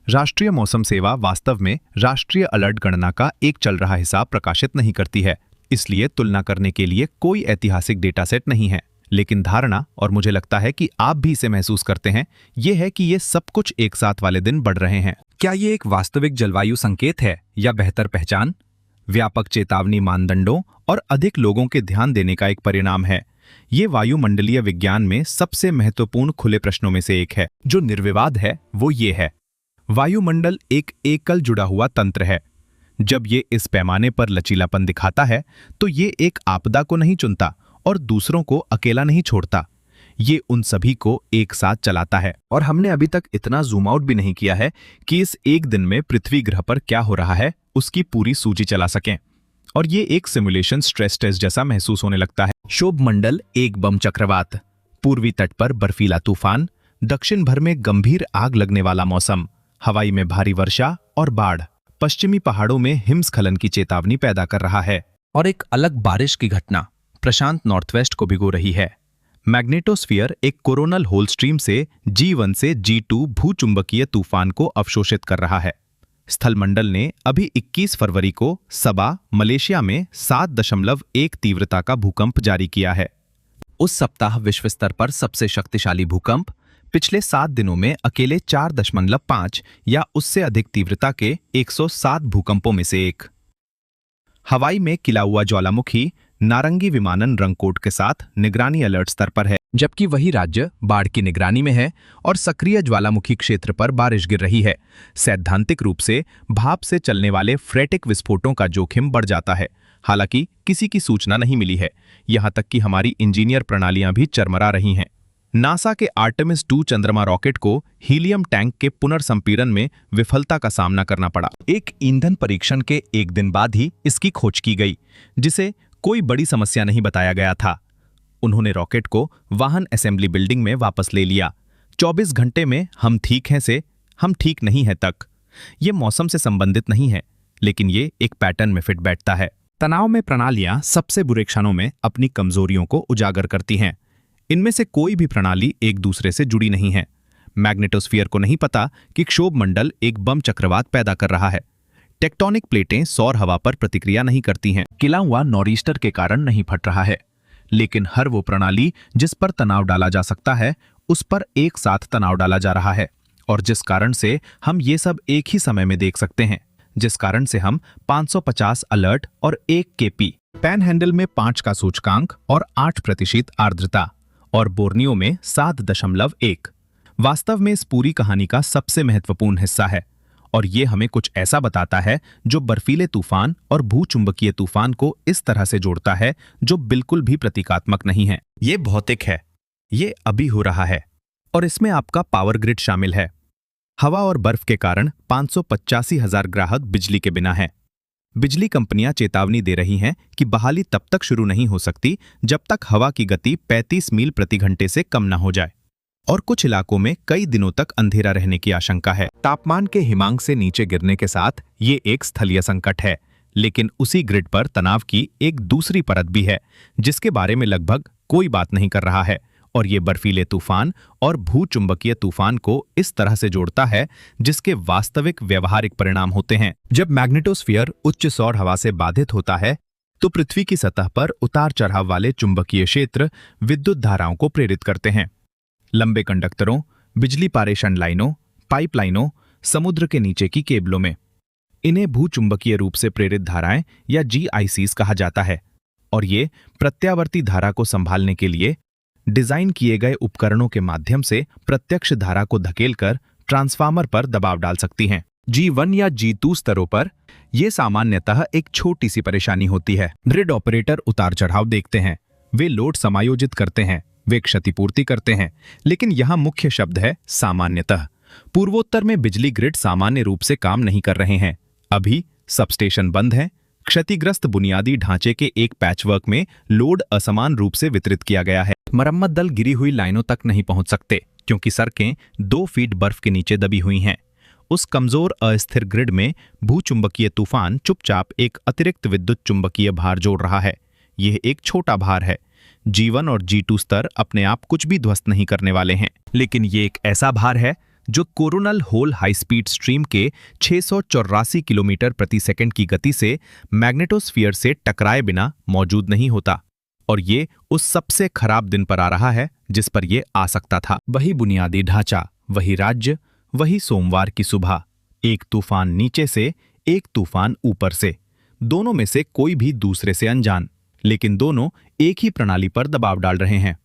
राष्ट्रीय मौसम सेवा वास्तव में राष्ट्रीय अलर्ट गणना का एक चल रहा हिसाब प्रकाशित नहीं करती है, इसलिए तुलना करने के लिए कोई ऐतिहासिक डेटा सेट नहीं है। लेकिन धारणा, और मुझे लगता है कि आप भी इसे महसूस करते हैं, ये है कि ये सब कुछ एक साथ वाले दिन बढ़ रहे हैं। क्या ये एक वास्तविक जलवायु संकेत है या बेहतर पहचान, व्यापक चेतावनी मानदंडों और अधिक लोगों के ध्यान देने का एक परिणाम है? ये वायुमंडलीय विज्ञान में सबसे महत्वपूर्ण खुले प्रश्नों में से एक है। जो निर्विवाद है वो ये है, वायुमंडल एक एकल जुड़ा हुआ तंत्र है जब ये इस पैमाने पर लचीलापन दिखाता है तो ये एक आपदा को नहीं चुनता और दूसरों को अकेला नहीं छोड़ता। ये उन सभी को एक साथ चलाता है। और हमने अभी तक इतना जूम आउट भी नहीं किया है कि इस एक दिन में पृथ्वी ग्रह पर क्या हो रहा है उसकी पूरी सूची चला सकें। और ये एक सिमुलेशन स्ट्रेस टेस्ट जैसा महसूस होने लगता है। क्षोभ मंडल, एक बम चक्रवात, पूर्वी तट पर बर्फीला तूफान, दक्षिण भर में गंभीर आग लगने वाला मौसम, हवाई में भारी वर्षा और बाढ़, पश्चिमी पहाड़ों में हिमस्खलन की चेतावनी पैदा कर रहा है। और एक अलग बारिश की घटना प्रशांत नॉर्थवेस्ट को भिगो रही है। मैग्नेटोस्फीयर एक कोरोनल होल स्ट्रीम से G1 से G2 भूचुंबकीय तूफान को अवशोषित कर रहा है। स्थलमंडल ने अभी 21 फरवरी को सबा, मलेशिया में 7.1 तीव्रता का भूकंप जारी किया है। उस सप्ताह विश्व स्तर पर सबसे शक्तिशाली भूकंप पिछले 7 दिनों में अकेले 4.5 या उससे अधिक तीव्रता के 107 भूकंपों में से एक। हवाई में किलाउआ ज्वालामुखी नारंगी विमानन रंग कोड के साथ निगरानी अलर्ट स्तर पर है, जबकि वही राज्य बाढ़ की निगरानी में है और सक्रिय ज्वालामुखी क्षेत्र पर बारिश गिर रही है। सैद्धांतिक रूप से भाप से चलने वाले फ्रेटिक विस्फोटों का जोखिम बढ़ जाता है। हालांकि किसी की सूचना नहीं मिली है, यहां तक कि हमारी इंजीनियर प्रणालियां भी चरमरा रही हैं। नासा के आर्टेमिस 2 चंद्रमा रॉकेट को हीलियम टैंक के पुनर्संपीड़न में विफलता का सामना करना पड़ा। एक ईंधन परीक्षण के एक दिन बाद ही इसकी खोज की गई, जिसे कोई बड़ी समस्या नहीं बताया गया था। उन्होंने रॉकेट को वाहन असेंबली बिल्डिंग में वापस ले लिया। 24 घंटे में हम ठीक हैं से हम ठीक नहीं हैं तक। ये मौसम से संबंधित नहीं है, लेकिन ये एक पैटर्न में फिट बैठता है। तनाव में प्रणालियां सबसे बुरे क्षणों में अपनी कमजोरियों को उजागर करती हैं। इनमें से कोई भी प्रणाली एक दूसरे से जुड़ी नहीं है। मैग्नेटोस्फीयर को नहीं पता कि क्षोभ मंडल एक बम चक्रवात पैदा कर रहा है। टेक्टोनिक प्लेटें सौर हवा पर प्रतिक्रिया नहीं करती हैं। किलाउआ नॉरीस्टर के कारण नहीं फट रहा है, लेकिन हर वो प्रणाली जिस पर तनाव डाला जा सकता है उस पर एक साथ तनाव डाला जा रहा है, और जिस कारण से हम ये सब एक ही समय में देख सकते हैं, जिस कारण से हम 550 अलर्ट और 1 केपी पैनहैंडल में 5 का सूचकांक और 8% आर्द्रता और बोर्नियो में 7.1 वास्तव में इस पूरी कहानी का सबसे महत्वपूर्ण हिस्सा है। और ये हमें कुछ ऐसा बताता है जो बर्फीले तूफान और भूचुंबकीय तूफान को इस तरह से जोड़ता है जो बिल्कुल भी प्रतीकात्मक नहीं है। ये भौतिक है, ये अभी हो रहा है, और इसमें आपका पावर ग्रिड शामिल है। हवा और बर्फ के कारण 585,000 ग्राहक बिजली के बिना हैं। बिजली कंपनियां चेतावनी दे रही हैं कि बहाली तब तक शुरू नहीं हो सकती जब तक हवा की गति 35 मील प्रति घंटे से कम न हो जाए, और कुछ इलाकों में कई दिनों तक अंधेरा रहने की आशंका है। तापमान के हिमांक से नीचे गिरने के साथ ये एक स्थलीय संकट है, लेकिन उसी ग्रिड पर तनाव की एक दूसरी परत भी है जिसके बारे में लगभग कोई बात नहीं कर रहा है, और ये बर्फीले तूफान और भूचुंबकीय तूफान को इस तरह से जोड़ता है जिसके वास्तविक व्यवहारिक परिणाम होते हैं। जब मैग्नेटोस्फीयर उच्च सौर हवा से बाधित होता है तो पृथ्वी की सतह पर उतार चढ़ाव वाले चुंबकीय क्षेत्र विद्युत धाराओं को प्रेरित करते हैं। लंबे कंडक्टरों, बिजली पारेषण लाइनों, पाइपलाइनों, समुद्र के नीचे की केबलों में। इन्हें भूचुंबकीय रूप से प्रेरित धाराएं या GICs कहा जाता है, और ये प्रत्यावर्ती धारा को संभालने के लिए डिजाइन किए गए उपकरणों के माध्यम से प्रत्यक्ष धारा को धकेलकर ट्रांसफार्मर पर दबाव डाल सकती हैं। G1 या G2 स्तरों पर यह सामान्यतः एक छोटी सी परेशानी होती है। ग्रिड ऑपरेटर उतार चढ़ाव देखते हैं, वे लोड समायोजित करते हैं, वे क्षतिपूर्ति करते हैं, लेकिन यहां मुख्य शब्द है सामान्यतः। पूर्वोत्तर में बिजली ग्रिड सामान्य रूप से काम नहीं कर रहे हैं। अभी सबस्टेशन बंद है। क्षतिग्रस्त बुनियादी ढांचे के एक पैचवर्क में लोड असमान रूप से वितरित किया गया है। मरम्मत दल गिरी हुई लाइनों तक नहीं पहुंच सकते क्योंकि सड़कें 2 फीट बर्फ के नीचे दबी हुई हैं। उस कमजोर अस्थिर ग्रिड में भूचुंबकीय तूफान चुपचाप एक अतिरिक्त विद्युत चुंबकीय भार जोड़ रहा है। यह एक छोटा भार है। G1 और G2 स्तर अपने आप कुछ भी ध्वस्त नहीं करने वाले हैं, लेकिन ये एक ऐसा भार है जो coronal hole high speed stream के 684 किलोमीटर प्रति सेकंड की गति से मैग्नेटोस्फीयर से टकराए बिना मौजूद नहीं होता, और ये उस सबसे खराब दिन पर आ रहा है जिस पर ये आ सकता था। वही बुनियादी ढांचा, वही राज्य, वही सोमवार की सुबह। एक तूफान नीचे से, एक तूफान ऊपर से, दोनों में से कोई भी दूसरे से अनजान, लेकिन दोनों एक ही प्रणाली पर दबाव डाल रहे हैं।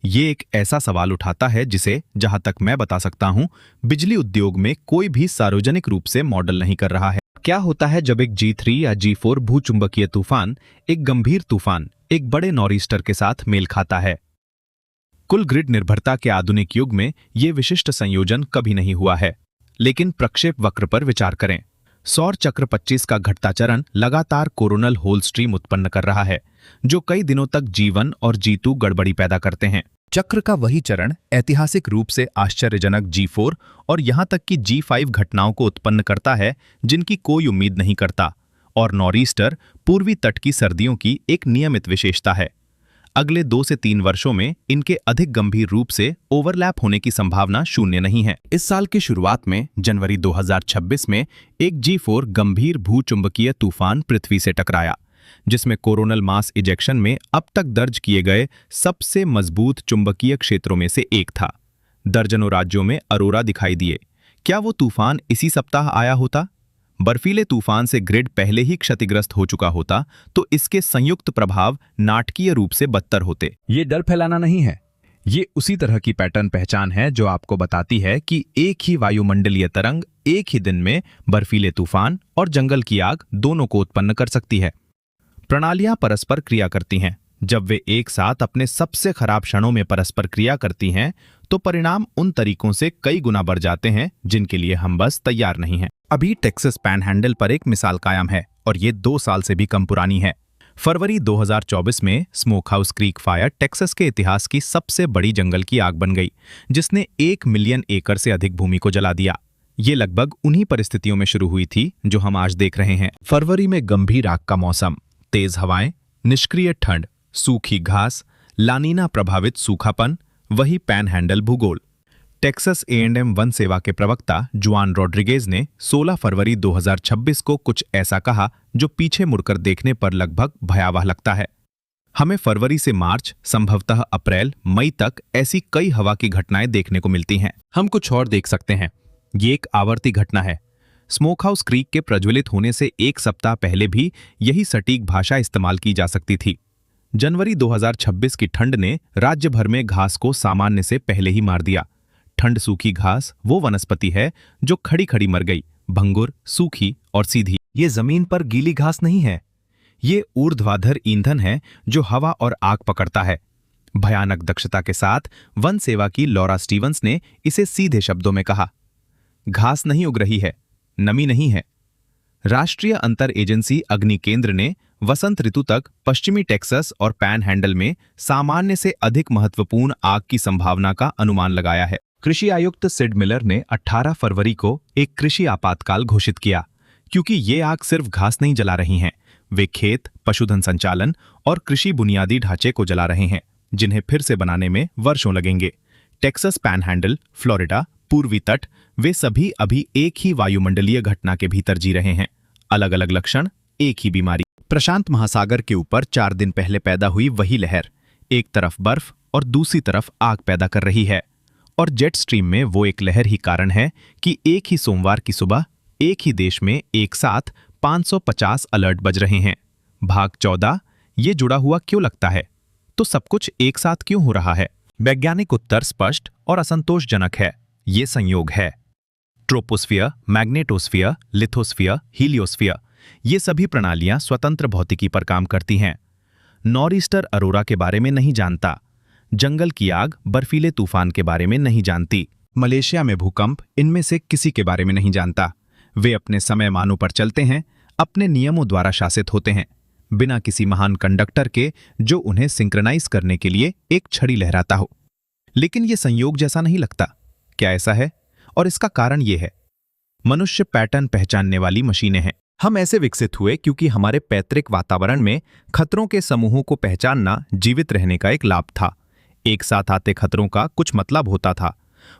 ये एक ऐसा सवाल उठाता है जिसे, जहां तक मैं बता सकता हूं, बिजली उद्योग में कोई भी सार्वजनिक रूप से मॉडल नहीं कर रहा है। क्या होता है जब एक G3 या G4 भूचुंबकीय तूफान, एक गंभीर तूफान, एक बड़े नॉर्'ईस्टर के साथ मेल खाता है? कुल ग्रिड निर्भरता के आधुनिक युग में ये विशिष्ट संयोजन कभी नहीं हुआ है। लेकिन प्रक्षेप वक्र पर विचार करें। सौर चक्र 25 का घटता चरण लगातार कोरोनल होल स्ट्रीम उत्पन्न कर रहा है, जो कई दिनों तक G1 और G2 गड़बड़ी पैदा करते हैं। चक्र का वही चरण ऐतिहासिक रूप से आश्चर्यजनक G4 और यहां तक कि G5 घटनाओं को उत्पन्न करता है, जिनकी कोई उम्मीद नहीं करता। और नॉर्'ईस्टर पूर्वी तट की सर्दियों की एक नियमित विशेषता है। अगले 2 से 3 वर्षों में इनके अधिक गंभीर रूप से ओवरलैप होने की संभावना शून्य नहीं है। इस साल की शुरुआत में जनवरी 2026 में एक G4 गंभीर भूचुंबकीय तूफान पृथ्वी से टकराया, जिसमें कोरोनल मास इजेक्शन में अब तक दर्ज किए गए सबसे मजबूत चुंबकीय क्षेत्रों में से एक था। दर्जनों राज्यों में अरोरा दिखाई दिए। क्या वो तूफान इसी सप्ताह आया होता? बर्फीले तूफान से ग्रिड पहले ही क्षतिग्रस्त हो चुका होता तो इसके संयुक्त प्रभाव नाटकीय रूप से बदतर होते। ये डर फैलाना नहीं है, ये उसी तरह की पैटर्न पहचान है जो आपको बताती है कि एक ही वायुमंडलीय तरंग एक ही दिन में बर्फीले तूफान और जंगल की आग दोनों को उत्पन्न कर सकती है। प्रणालियां परस्पर क्रिया करती हैं। जब वे एक साथ अपने सबसे खराब क्षणों में परस्पर क्रिया करती हैं, तो परिणाम उन तरीकों से कई गुना बढ़ जाते हैं जिनके लिए हम बस तैयार नहीं हैं। अभी टेक्सास पैनहैंडल पर एक मिसाल कायम है और ये 2 साल से भी कम पुरानी है। फरवरी 2024 में स्मोकहाउस क्रीक फायर टेक्सास के इतिहास की सबसे बड़ी जंगल की आग बन गई, जिसने 1 मिलियन एकड़ से अधिक भूमि को जला दिया। ये लगभग उन्हीं परिस्थितियों में शुरू हुई थी जो हम आज देख रहे हैं। फरवरी में गंभीर आग का मौसम, तेज हवाएं, निष्क्रिय ठंड, सूखी घास, लानीना प्रभावित सूखापन, वही पैनहैंडल भूगोल। टेक्सास A&M वन सेवा के प्रवक्ता जुआन रॉड्रिगेज ने 16 फरवरी 2026 को कुछ ऐसा कहा जो पीछे मुड़कर देखने पर लगभग भयावह लगता है। हमें फरवरी से मार्च, संभवतः अप्रैल, मई तक ऐसी कई हवा की घटनाएं देखने को मिलती हैं। हम कुछ और देख सकते हैं। ये एक आवर्ती घटना है। स्मोकहाउस क्रीक के प्रज्वलित होने से 1 सप्ताह पहले भी यही सटीक भाषा इस्तेमाल की जा सकती थी। जनवरी 2026 की ठंड ने राज्य भर में घास को सामान्य से पहले ही मार दिया। ठंड सूखी घास वो वनस्पति है जो खड़ी खड़ी मर गई, भंगुर, सूखी और सीधी। ये जमीन पर गीली घास नहीं है, ये ऊर्ध्वाधर ईंधन है जो हवा और आग पकड़ता है। भयानक दक्षता के साथ वन सेवा की लॉरा स्टीवंस ने इसे सीधे शब्दों में कहा, घास नहीं उग रही है, नमी नहीं है। राष्ट्रीय अंतर एजेंसी अग्नि केंद्र ने वसंत ऋतु तक पश्चिमी टेक्सास और पैनहैंडल में सामान्य से अधिक महत्वपूर्ण आग की संभावना का अनुमान लगाया है। कृषि आयुक्त सिड मिलर ने 18 फरवरी को एक कृषि आपातकाल घोषित किया, क्योंकि ये आग सिर्फ घास नहीं जला रही हैं, वे खेत, पशुधन संचालन और कृषि बुनियादी ढांचे को जला रहे हैं, जिन्हें फिर से बनाने में वर्षों लगेंगे। टेक्सास पैनहैंडल, फ्लोरिडा, पूर्वी तट, वे सभी अभी एक ही वायुमंडलीय घटना के भीतर जी रहे हैं। अलग अलग लक्षण, एक ही बीमारी। प्रशांत महासागर के ऊपर 4 दिन पहले पैदा हुई वही लहर एक तरफ बर्फ और दूसरी तरफ आग पैदा कर रही है। और जेट स्ट्रीम में वो एक लहर ही कारण है कि एक ही सोमवार की सुबह एक ही देश में एक साथ 550 अलर्ट बज रहे हैं। भाग 14, ये जुड़ा हुआ क्यों लगता है? तो सब कुछ एक साथ क्यों हो रहा है? वैज्ञानिक उत्तर स्पष्ट और असंतोषजनक है। ये संयोग है। ट्रोपोस्फियर, मैग्नेटोस्फियर, लिथोस्फियर, हीलियोस्फियर, ये सभी प्रणालियां स्वतंत्र भौतिकी पर काम करती हैं। नॉर्'ईस्टर अरोरा के बारे में नहीं जानता, जंगल की आग बर्फीले तूफान के बारे में नहीं जानती, मलेशिया में भूकंप इनमें से किसी के बारे में नहीं जानता। वे अपने समय मानों पर चलते हैं, अपने नियमों द्वारा शासित होते हैं, बिना किसी महान कंडक्टर के जो उन्हें सिंक्रोनाइज करने के लिए एक छड़ी लहराता हो। लेकिन ये संयोग जैसा नहीं लगता। क्या ऐसा है? और इसका कारण ये है, मनुष्य पैटर्न पहचानने वाली मशीनें हैं। हम ऐसे विकसित हुए क्योंकि हमारे पैतृक वातावरण में खतरों के समूहों को पहचानना जीवित रहने का एक लाभ था। एक साथ आते खतरों का कुछ मतलब होता था।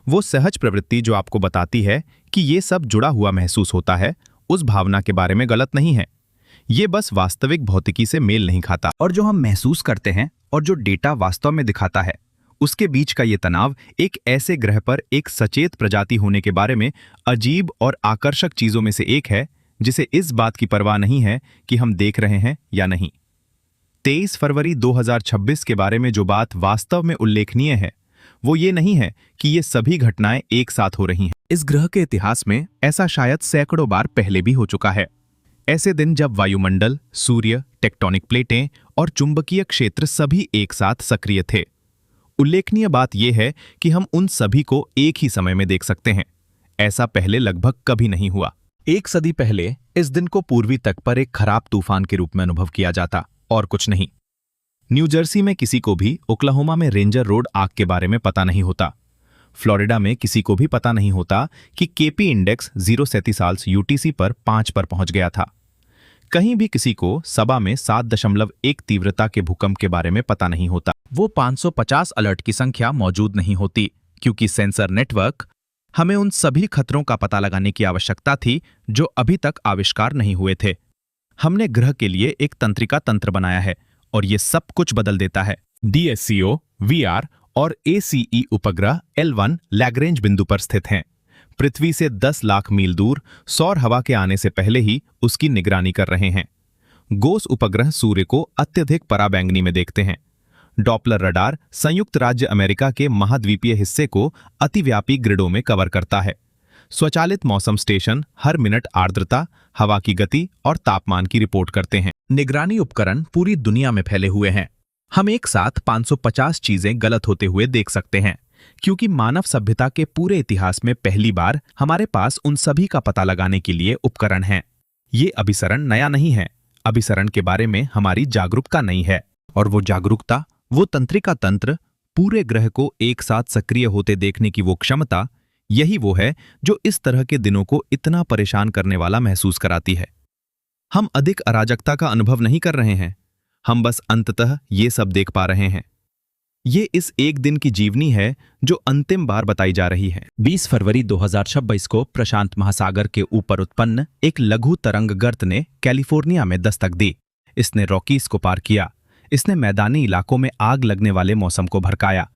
वो सहज प्रवृत्ति जो आपको बताती है कि ये सब जुड़ा हुआ महसूस होता है, उस भावना के बारे में गलत नहीं है। ये बस वास्तविक भौतिकी से मेल नहीं खाता। और जो हम महसूस करते हैं और जो डेटा वास्तव में दिखाता है, उसके बीच का ये तनाव एक ऐसे ग्रह पर एक सचेत प्रजाति होने के बारे में अजीब और आकर्षक चीजों में से एक है, जिसे इस बात की परवाह नहीं है कि हम देख रहे हैं या नहीं। 23 फरवरी 2026 के बारे में जो बात वास्तव में उल्लेखनीय है, वो ये नहीं है कि ये सभी घटनाएं एक साथ हो रही हैं। इस ग्रह के इतिहास में ऐसा शायद सैकड़ों बार पहले भी हो चुका है। ऐसे दिन जब वायुमंडल, सूर्य, टेक्टोनिक प्लेटें और चुंबकीय क्षेत्र सभी एक साथ सक्रिय थे। उल्लेखनीय बात यह है कि हम उन सभी को एक ही समय में देख सकते हैं। ऐसा पहले लगभग कभी नहीं हुआ। 1 सदी पहले इस दिन को पूर्वी तट पर एक खराब तूफान के रूप में अनुभव किया जाता, और कुछ नहीं। न्यू जर्सी में किसी को भी ओक्लाहोमा में रेंजर रोड आग के बारे में पता नहीं होता। फ्लोरिडा में किसी को भी पता नहीं होता कि केपी इंडेक्स 0 यूटीसी पर 5 पर पहुंच गया था। कहीं भी किसी को सबा में 7.1 तीव्रता के भूकंप के बारे में पता नहीं होता। वो 550 अलर्ट की संख्या मौजूद नहीं होती, क्योंकि सेंसर नेटवर्क हमें उन सभी खतरों का पता लगाने की आवश्यकता थी जो अभी तक आविष्कार नहीं हुए थे। हमने ग्रह के लिए एक तंत्रिका तंत्र बनाया है और ये सब कुछ बदल देता है। DSCO, VR और ACE उपग्रह L1 लैग्रेंज बिंदु पर स्थित हैं। पृथ्वी से 10 लाख मील दूर सौर हवा के आने से पहले ही उसकी निगरानी कर रहे हैं। गोस उपग्रह सूर्य को अत्यधिक पराबैंगनी में देखते हैं। डॉपलर रडार संयुक्त राज्य अमेरिका के महाद्वीपीय हिस्से को अतिव्यापी ग्रिडों में कवर करता है। स्वचालित मौसम स्टेशन हर मिनट आर्द्रता, हवा की गति और तापमान की रिपोर्ट करते हैं। निगरानी उपकरण पूरी दुनिया में फैले हुए हैं। हम एक साथ 550 चीजें गलत होते हुए देख सकते हैं, क्योंकि मानव सभ्यता के पूरे इतिहास में पहली बार हमारे पास उन सभी का पता लगाने के लिए उपकरण हैं। ये अभिसरण नया नहीं है। अभिसरण के बारे में हमारी जागरूकता नहीं है, और वो जागरूकता, वो तंत्रिका तंत्र, पूरे ग्रह को एक साथ सक्रिय होते देखने की वो क्षमता, यही वो है जो इस तरह के दिनों को इतना परेशान करने वाला महसूस कराती है। हम अधिक अराजकता का अनुभव नहीं कर रहे हैं, हम बस अंततः ये सब देख पा रहे हैं। ये इस एक दिन की जीवनी है जो अंतिम बार बताई जा रही है। 20 फरवरी 2026 को प्रशांत महासागर के ऊपर उत्पन्न एक लघु तरंग गर्त ने कैलिफोर्निया में दस्तक दी। इसने रॉकीज को पार किया। इसने मैदानी इलाकों में आग लगने वाले मौसम को भड़काया।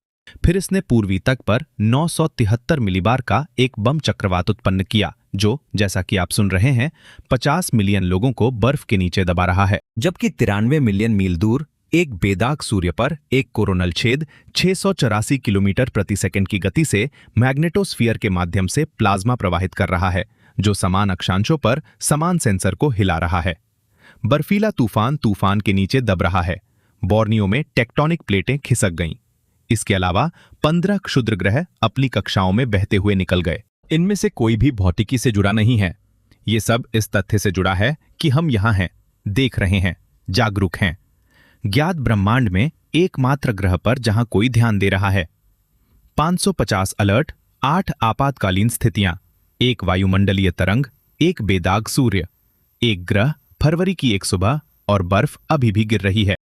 फिर इसने पूर्वी तट पर 973 मिलीबार का एक बम चक्रवात उत्पन्न किया, जो, जैसा कि आप सुन रहे हैं, 50 मिलियन लोगों को बर्फ के नीचे दबा रहा है। जबकि 93 मिलियन मील दूर एक बेदाग सूर्य पर एक कोरोनल छेद 684 किलोमीटर प्रति सेकंड की गति से मैग्नेटोस्फीयर के माध्यम से प्लाज्मा प्रवाहित कर रहा है, जो समान अक्षांशों पर समान सेंसर को हिला रहा है। बर्फीला तूफान के नीचे दब रहा है। बोर्नियो में टेक्टोनिक प्लेटें खिसक गईं। इसके अलावा 15 क्षुद्र ग्रह अपनी कक्षाओं में बहते हुए निकल गए। इनमें से कोई भी भौतिकी से जुड़ा नहीं है। ये सब इस तथ्य से जुड़ा है कि हम यहां हैं, देख रहे हैं, जागरूक हैं। ज्ञात ब्रह्मांड में एकमात्र ग्रह पर जहां कोई ध्यान दे रहा है। 550 अलर्ट, 8 आपातकालीन स्थितियां, एक वायुमंडलीय तरंग, एक बेदाग सूर्य, एक ग्रह, फरवरी की एक सुबह, और बर्फ अभी भी गिर रही है।